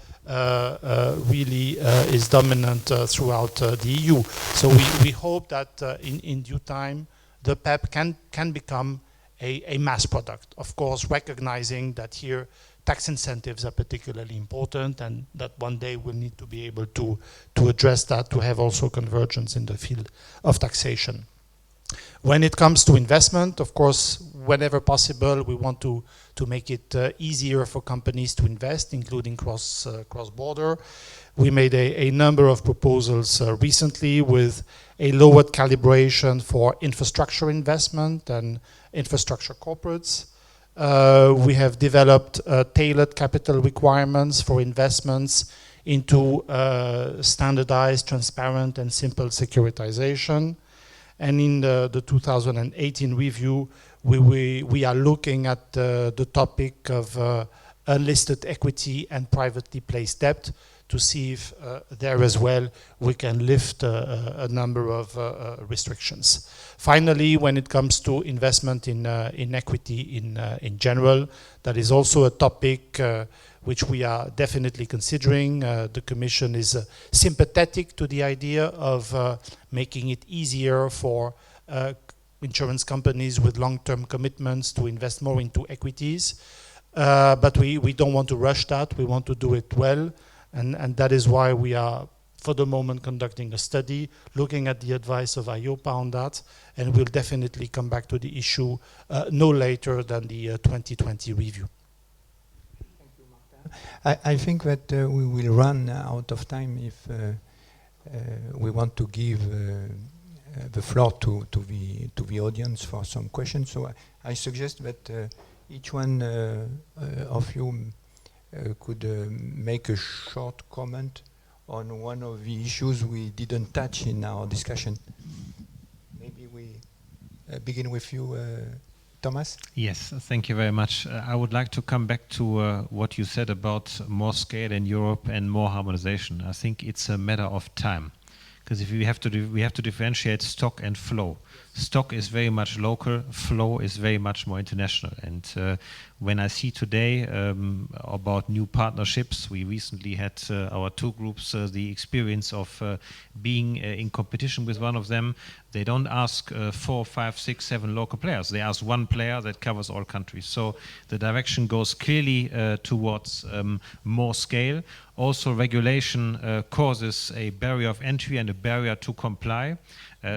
really is dominant throughout the EU. So we hope that in due time, the PEP can become a mass product. Of course, recognizing that here tax incentives are particularly important and that one day we'll need to be able to address that, to have also convergence in the field of taxation. When it comes to investment, of course, whenever possible, we want to make it easier for companies to invest, including cross-border. We made a number of proposals recently with a lowered calibration for infrastructure investment and infrastructure corporates. We have developed tailored capital requirements for investments into standardized, transparent, and simple securitization. And in the 2018 review, we are looking at the topic of unlisted equity and privately placed debt to see if there as well we can lift a number of restrictions. Finally, when it comes to investment in equity in general, that is also a topic which we are definitely considering. The Commission is sympathetic to the idea of making it easier for insurance companies with long-term commitments to invest more into equities. But we don't want to rush that. We want to do it well. And that is why we are, for the moment, conducting a study, looking at the advice of IOPA on that, and we'll definitely come back to the issue no later than the 2020 review. I think that we will run out of time if we want to give the floor to the audience for some questions. So I suggest that each one of you could make a short comment on one of the issues we didn't touch in our discussion. Maybe we begin with you, Thomas? Yes, thank you very much. I would like to come back to what you said about more scale in Europe and more harmonization. I think it's a matter of time, because if we have to differentiate stock and flow. Stock is very much local, flow is very much more international. And when I see today about new partnerships, we recently had our two groups the experience of being in competition with one of them. They don't ask 4, 5, 6, 7 local players. They ask one player that covers all countries. So the direction goes clearly towards more scale. Also, regulation causes a barrier of entry and a barrier to comply.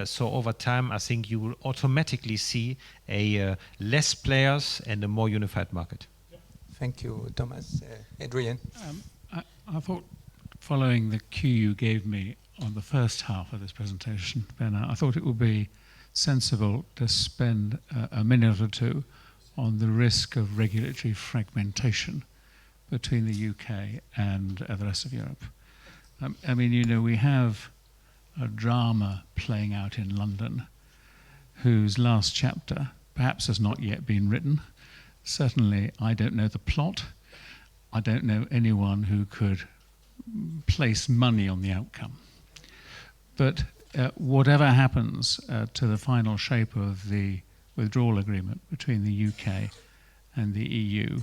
So over time, I think you will automatically see a less players and a more unified market. Thank you, Thomas. Adrian? I thought, following the cue you gave me on the first half of this presentation, Bernard, I thought it would be sensible to spend a minute or two on the risk of regulatory fragmentation between the UK and the rest of Europe. I mean, you know, we have a drama playing out in London whose last chapter perhaps has not yet been written. Certainly, I don't know the plot. I don't know anyone who could place money on the outcome. But whatever happens to the final shape of the withdrawal agreement between the UK and the EU,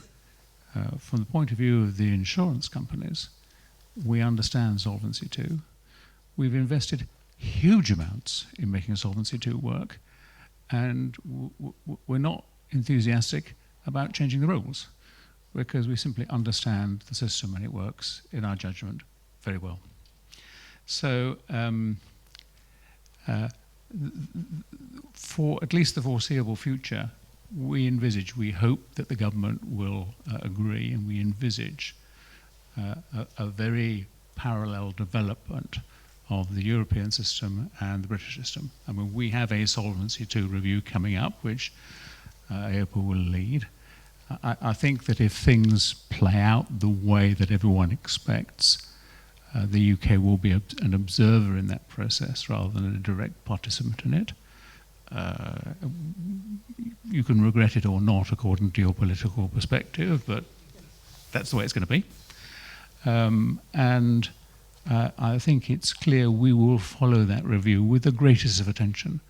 from the point of view of the insurance companies, we understand Solvency II. We've invested huge amounts in making Solvency II work, and we're not enthusiastic about changing the rules. because we simply understand the system and it works, in our judgment, very well. So for at least the foreseeable future, we hope that the government will agree, and we envisage a very parallel development of the European system and the British system. I mean, we have a Solvency II review coming up, which AOPA will lead. I think that if things play out the way that everyone expects, the UK will be an observer in that process rather than a direct participant in it. You can regret it or not according to your political perspective, but that's the way it's going to be. I think it's clear we will follow that review with the greatest of attention,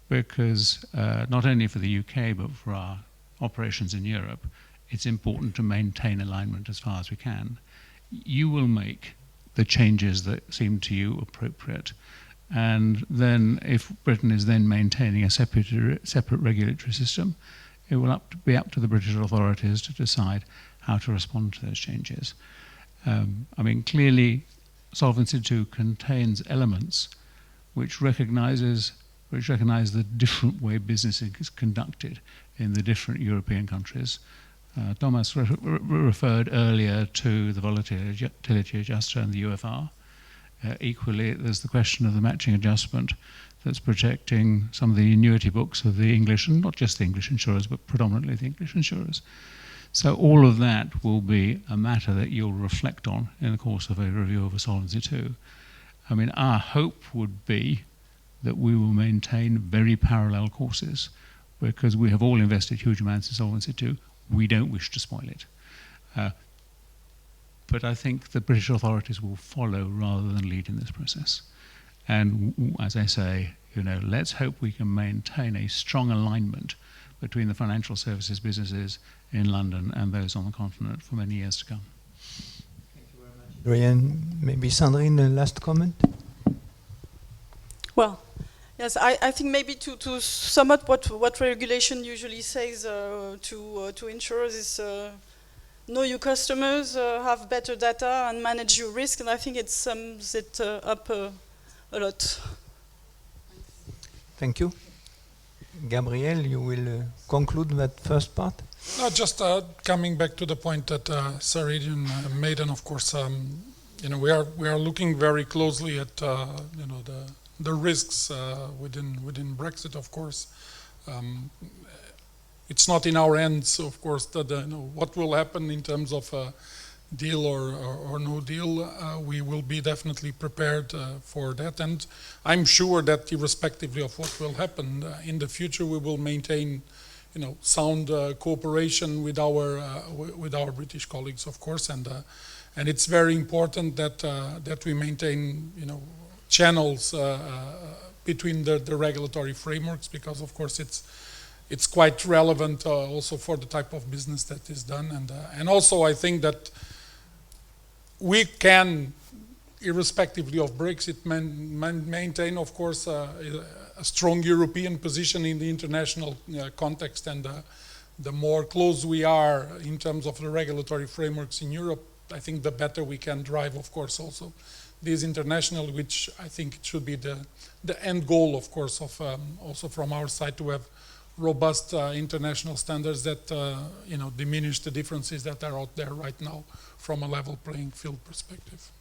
because not only for the UK but for our operations in Europe, it's important to maintain alignment as far as we can. You will make the changes that seem to you appropriate, and then if Britain is then maintaining a separate regulatory system, it will be up to the British authorities to decide how to respond to those changes. I mean, clearly, Solvency II contains elements which recognise the different way business is conducted in the different European countries. Thomas referred earlier to the volatility adjuster and the UFR. Equally, there's the question of the matching adjustment that's protecting some of the annuity books of the English, and not just the English insurers, but predominantly the English insurers. So all of that will be a matter that you'll reflect on in the course of a review of a Solvency II. I mean, our hope would be that we will maintain very parallel courses, because we have all invested huge amounts in Solvency II. We don't wish to spoil it. But I think the British authorities will follow rather than lead in this process. And as I say, let's hope we can maintain a strong alignment between the financial services businesses in London and those on the continent for many years to come. Thank you very much, Adrian. Maybe Sandrine, a last comment? Well, yes, I think maybe to sum up what regulation usually says to insurers is know your customers, have better data, and manage your risk, and I think it sums it up a lot. Thank you. Gabriel, you will conclude that first part? No, just coming back to the point that Sir Adrian made, and of course, we are looking very closely at the risks within Brexit. Of course, it's not in our hands, of course, that what will happen in terms of deal or no deal. We will be definitely prepared for that, and I'm sure that irrespectively of what will happen in the future, we will maintain sound cooperation with our British colleagues, of course, and it's very important that we maintain channels between the regulatory frameworks, because of course it's quite relevant also for the type of business that is done, and also I think that we can, irrespectively of Brexit, maintain, of course, a strong European position in the international context, and the more close we are in terms of the regulatory frameworks in Europe, I think the better we can drive, of course, also these international, which I think it should be the end goal, of course, of also from our side, to have robust international standards that diminish the differences that are out there right now from a level playing field perspective.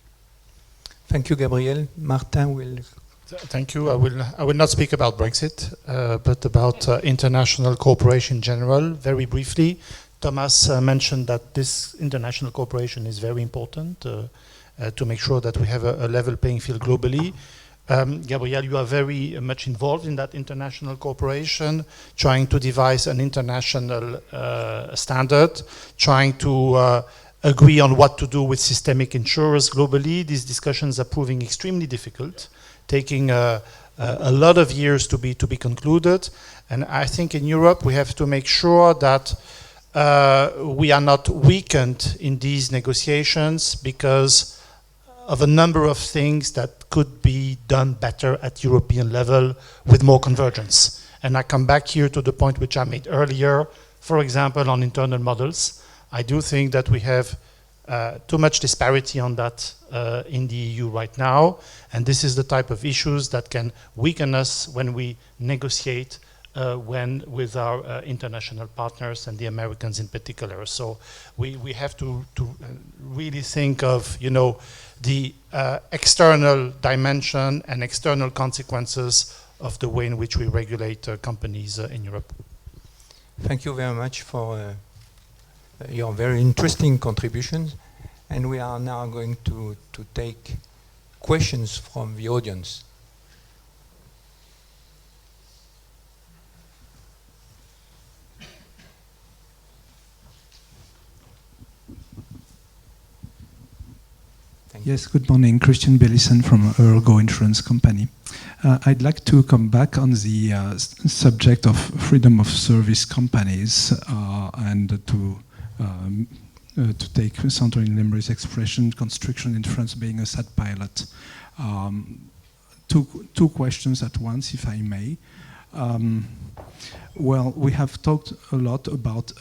Thank you, Gabriel. Martin will. Thank you. I will not speak about Brexit, but about international cooperation in general. Very briefly, Thomas mentioned that this international cooperation is very important to make sure that we have a level playing field globally. Gabriel, you are very much involved in that international cooperation, trying to devise an international standard, trying to agree on what to do with systemic insurers globally. These discussions are proving extremely difficult, taking a lot of years to be concluded. And I think in Europe we have to make sure that we are not weakened in these negotiations because of a number of things that could be done better at European level with more convergence. And I come back here to the point which I made earlier, for example, on internal models. I do think that we have too much disparity on that in the EU right now, and this is the type of issues that can weaken us when we negotiate with our international partners and the Americans in particular. So we have to really think of, you know, the external dimension and external consequences of the way in which we regulate companies in Europe. Thank you very much for your very interesting contributions. And we are now going to take questions from the audience. Yes, good morning. Christian Bellison from Ergo Insurance Company. I'd like to come back on the subject of freedom of service companies and to take Sandrine Lemry's expression, construction in France being a sad pilot. Two questions at once, if I may. Well, we have talked a lot about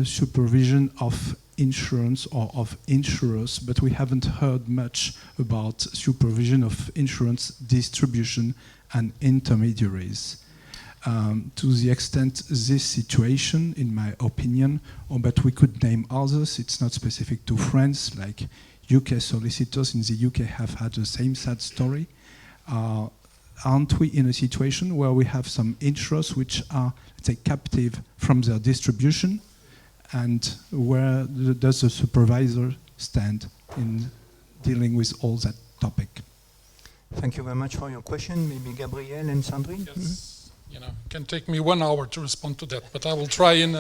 supervision of insurance or of insurers, but we haven't heard much about supervision of insurance distribution and intermediaries. To the extent this situation, in my opinion, but we could name others, it's not specific to France, like UK solicitors in the UK have had the same sad story. Aren't we in a situation where we have some insurers which are, let's say, captive from their distribution? And where does the supervisor stand in dealing with all that topic? Thank you very much for your question. Maybe Gabrielle and Sandrine? Yes, you know, it can take me 1 hour to respond to that, but I will try in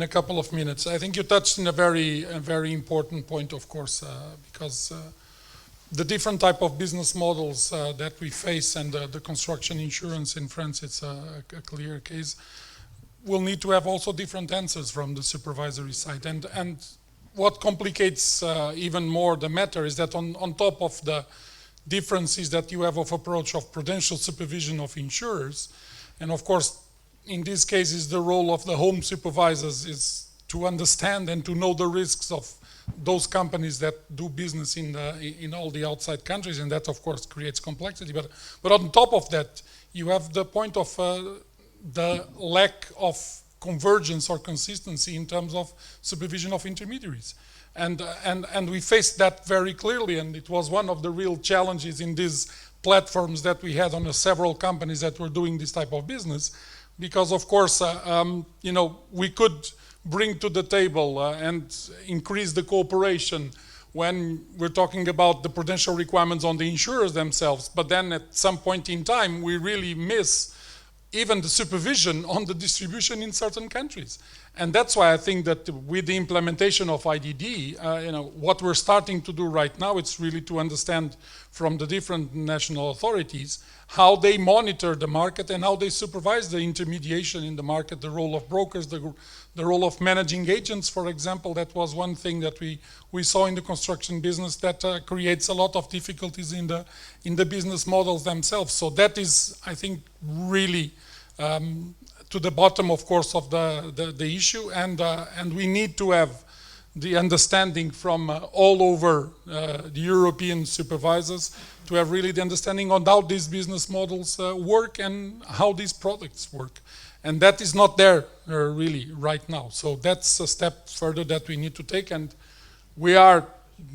a couple of minutes. I think you touched on a very important point, of course, because the different type of business models that we face, and the construction insurance in France, it's a clear case, will need to have also different answers from the supervisory side. And what complicates even more the matter is that on top of the differences that you have of approach of prudential supervision of insurers, and of course in these cases the role of the home supervisors is to understand and to know the risks of those companies that do business in all the outside countries, and that of course creates complexity. But on top of that, you have the point of the lack of convergence or consistency in terms of supervision of intermediaries. And we faced that very clearly, and it was one of the real challenges in these platforms that we had on the several companies that were doing this type of business, because of course, you know, we could bring to the table and increase the cooperation when we're talking about the prudential requirements on the insurers themselves, but then at some point in time, we really miss even the supervision on the distribution in certain countries. And that's why I think that with the implementation of IDD, you know, what we're starting to do right now, it's really to understand from the different national authorities how they monitor the market and how they supervise the intermediation in the market, the role of brokers, the role of managing agents, for example. That was one thing that we saw in the construction business that creates a lot of difficulties in the business models themselves. So that is, I think, really to the bottom, of course, of the issue, and we need to have the understanding from all over the European supervisors to have really the understanding on how these business models work and how these products work. And that is not there really right now. So that's a step further that we need to take, and we are,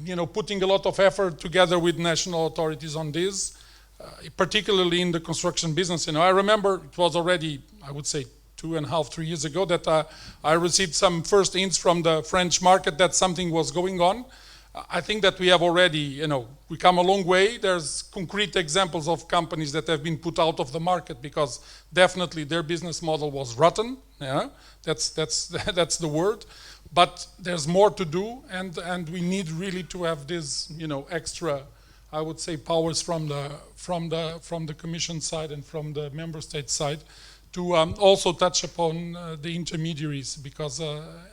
you know, putting a lot of effort together with national authorities on this, particularly in the construction business. You know, I remember it was already, I would say, 2.5, 3 years ago that I received some first hints from the French market that something was going on. I think that we have already, you know, we come a long way. There's concrete examples of companies that have been put out of the market because definitely their business model was rotten. Yeah, that's the word. But there's more to do, and we need really to have this, you know, extra, I would say, powers from the Commission side and from the member state side to also touch upon the intermediaries, because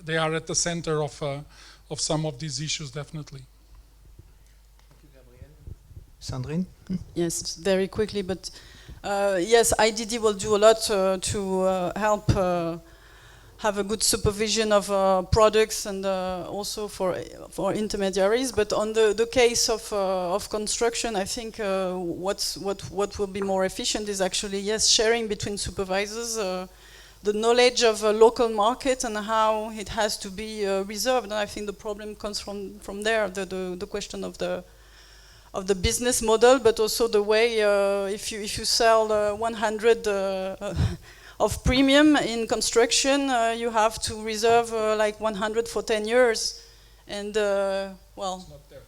they are at the center of some of these issues, definitely. Sandrine? Yes, very quickly, but yes, IDD will do a lot to help have a good supervision of products and also for intermediaries. But on the case of construction, I think what will be more efficient is actually, yes, sharing between supervisors the knowledge of a local market and how it has to be reserved. And I think the problem comes from there, the question of the business model, but also the way if you sell 100 of premium in construction, you have to reserve like 100 for 10 years, and well, It's not there.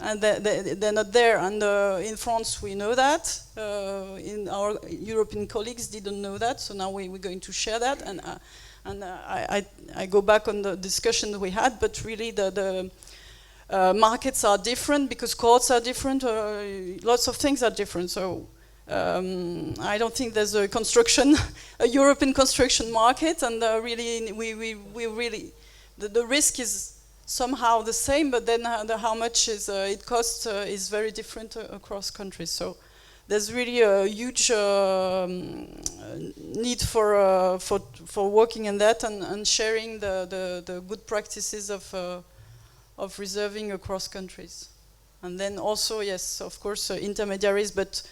and they're not there. And in France, we know that. In our European colleagues didn't know that, so now we're going to share that. And I go back on the discussion we had, but really the markets are different because courts are different. Lots of things are different. So I don't think there's a European construction market, and really we really the risk is somehow the same, but then how much it costs is very different across countries. So there's really a huge need for working in that and sharing the good practices of reserving across countries. And then also, yes, of course, intermediaries, but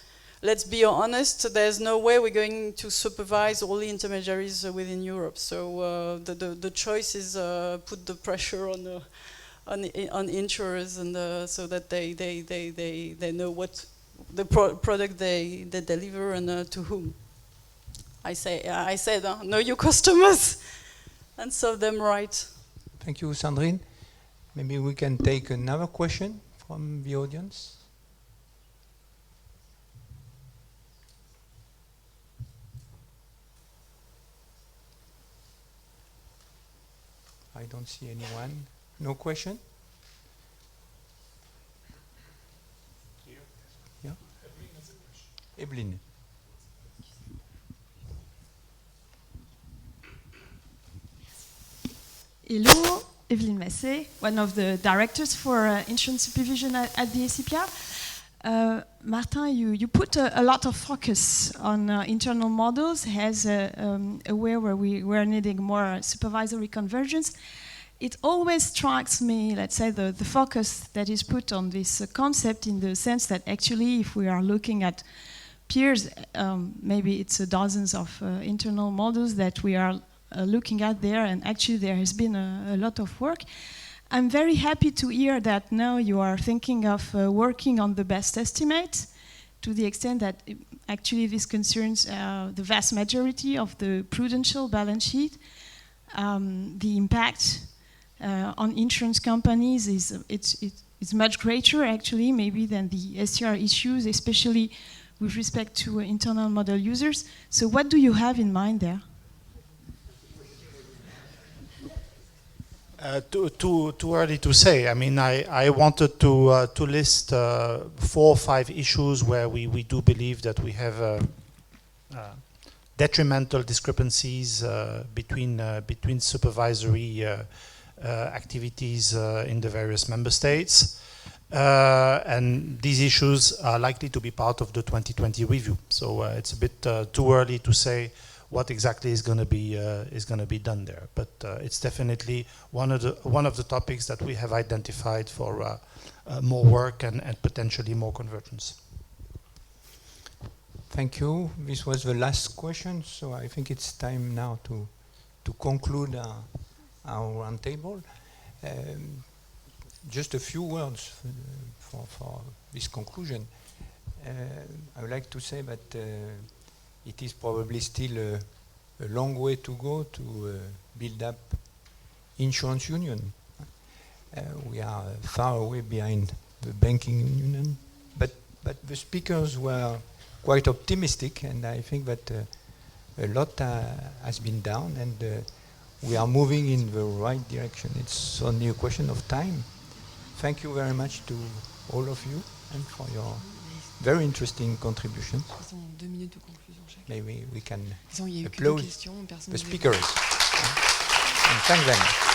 let's be honest, there's no way we're going to supervise all the intermediaries within Europe. So the choice is put the pressure on insurers, and so that they know what the product they deliver and to whom. I said, know your customers and serve them right. Thank you, Sandrine. Maybe we can take another question from the audience. I don't see anyone. No question? Yeah? Evelyn. Hello, Evelyn Massé, one of the directors for insurance supervision at the ACPR. Martin, you put a lot of focus on internal models as a way where we're needing more supervisory convergence. It always strikes me, let's say, the focus that is put on this concept, in the sense that actually if we are looking at peers, maybe it's dozens of internal models that we are looking at there, and actually there has been a lot of work. I'm very happy to hear that now you are thinking of working on the best estimate, to the extent that actually this concerns the vast majority of the prudential balance sheet. The impact on insurance companies is much greater actually maybe than the SCR issues, especially with respect to internal model users. So what do you have in mind there? Too early to say. I mean, I wanted to list 4 or 5 issues where we do believe that we have detrimental discrepancies between supervisory activities in the various member states, and these issues are likely to be part of the 2020 review. So it's a bit too early to say what exactly is going to be done there, but it's definitely one of the topics that we have identified for more work and potentially more convergence. Thank you. This was the last question, so I think it's time now to conclude our roundtable. Just a few words for this conclusion. I would like to say that it is probably still a long way to go to build up insurance union. We are far away behind the banking union, but the speakers were quite optimistic, and I think that a lot has been done, and we are moving in the right direction. It's only a question of time. Thank you very much to all of you and for your very interesting contributions. Maybe we can applaud the speakers and thank them.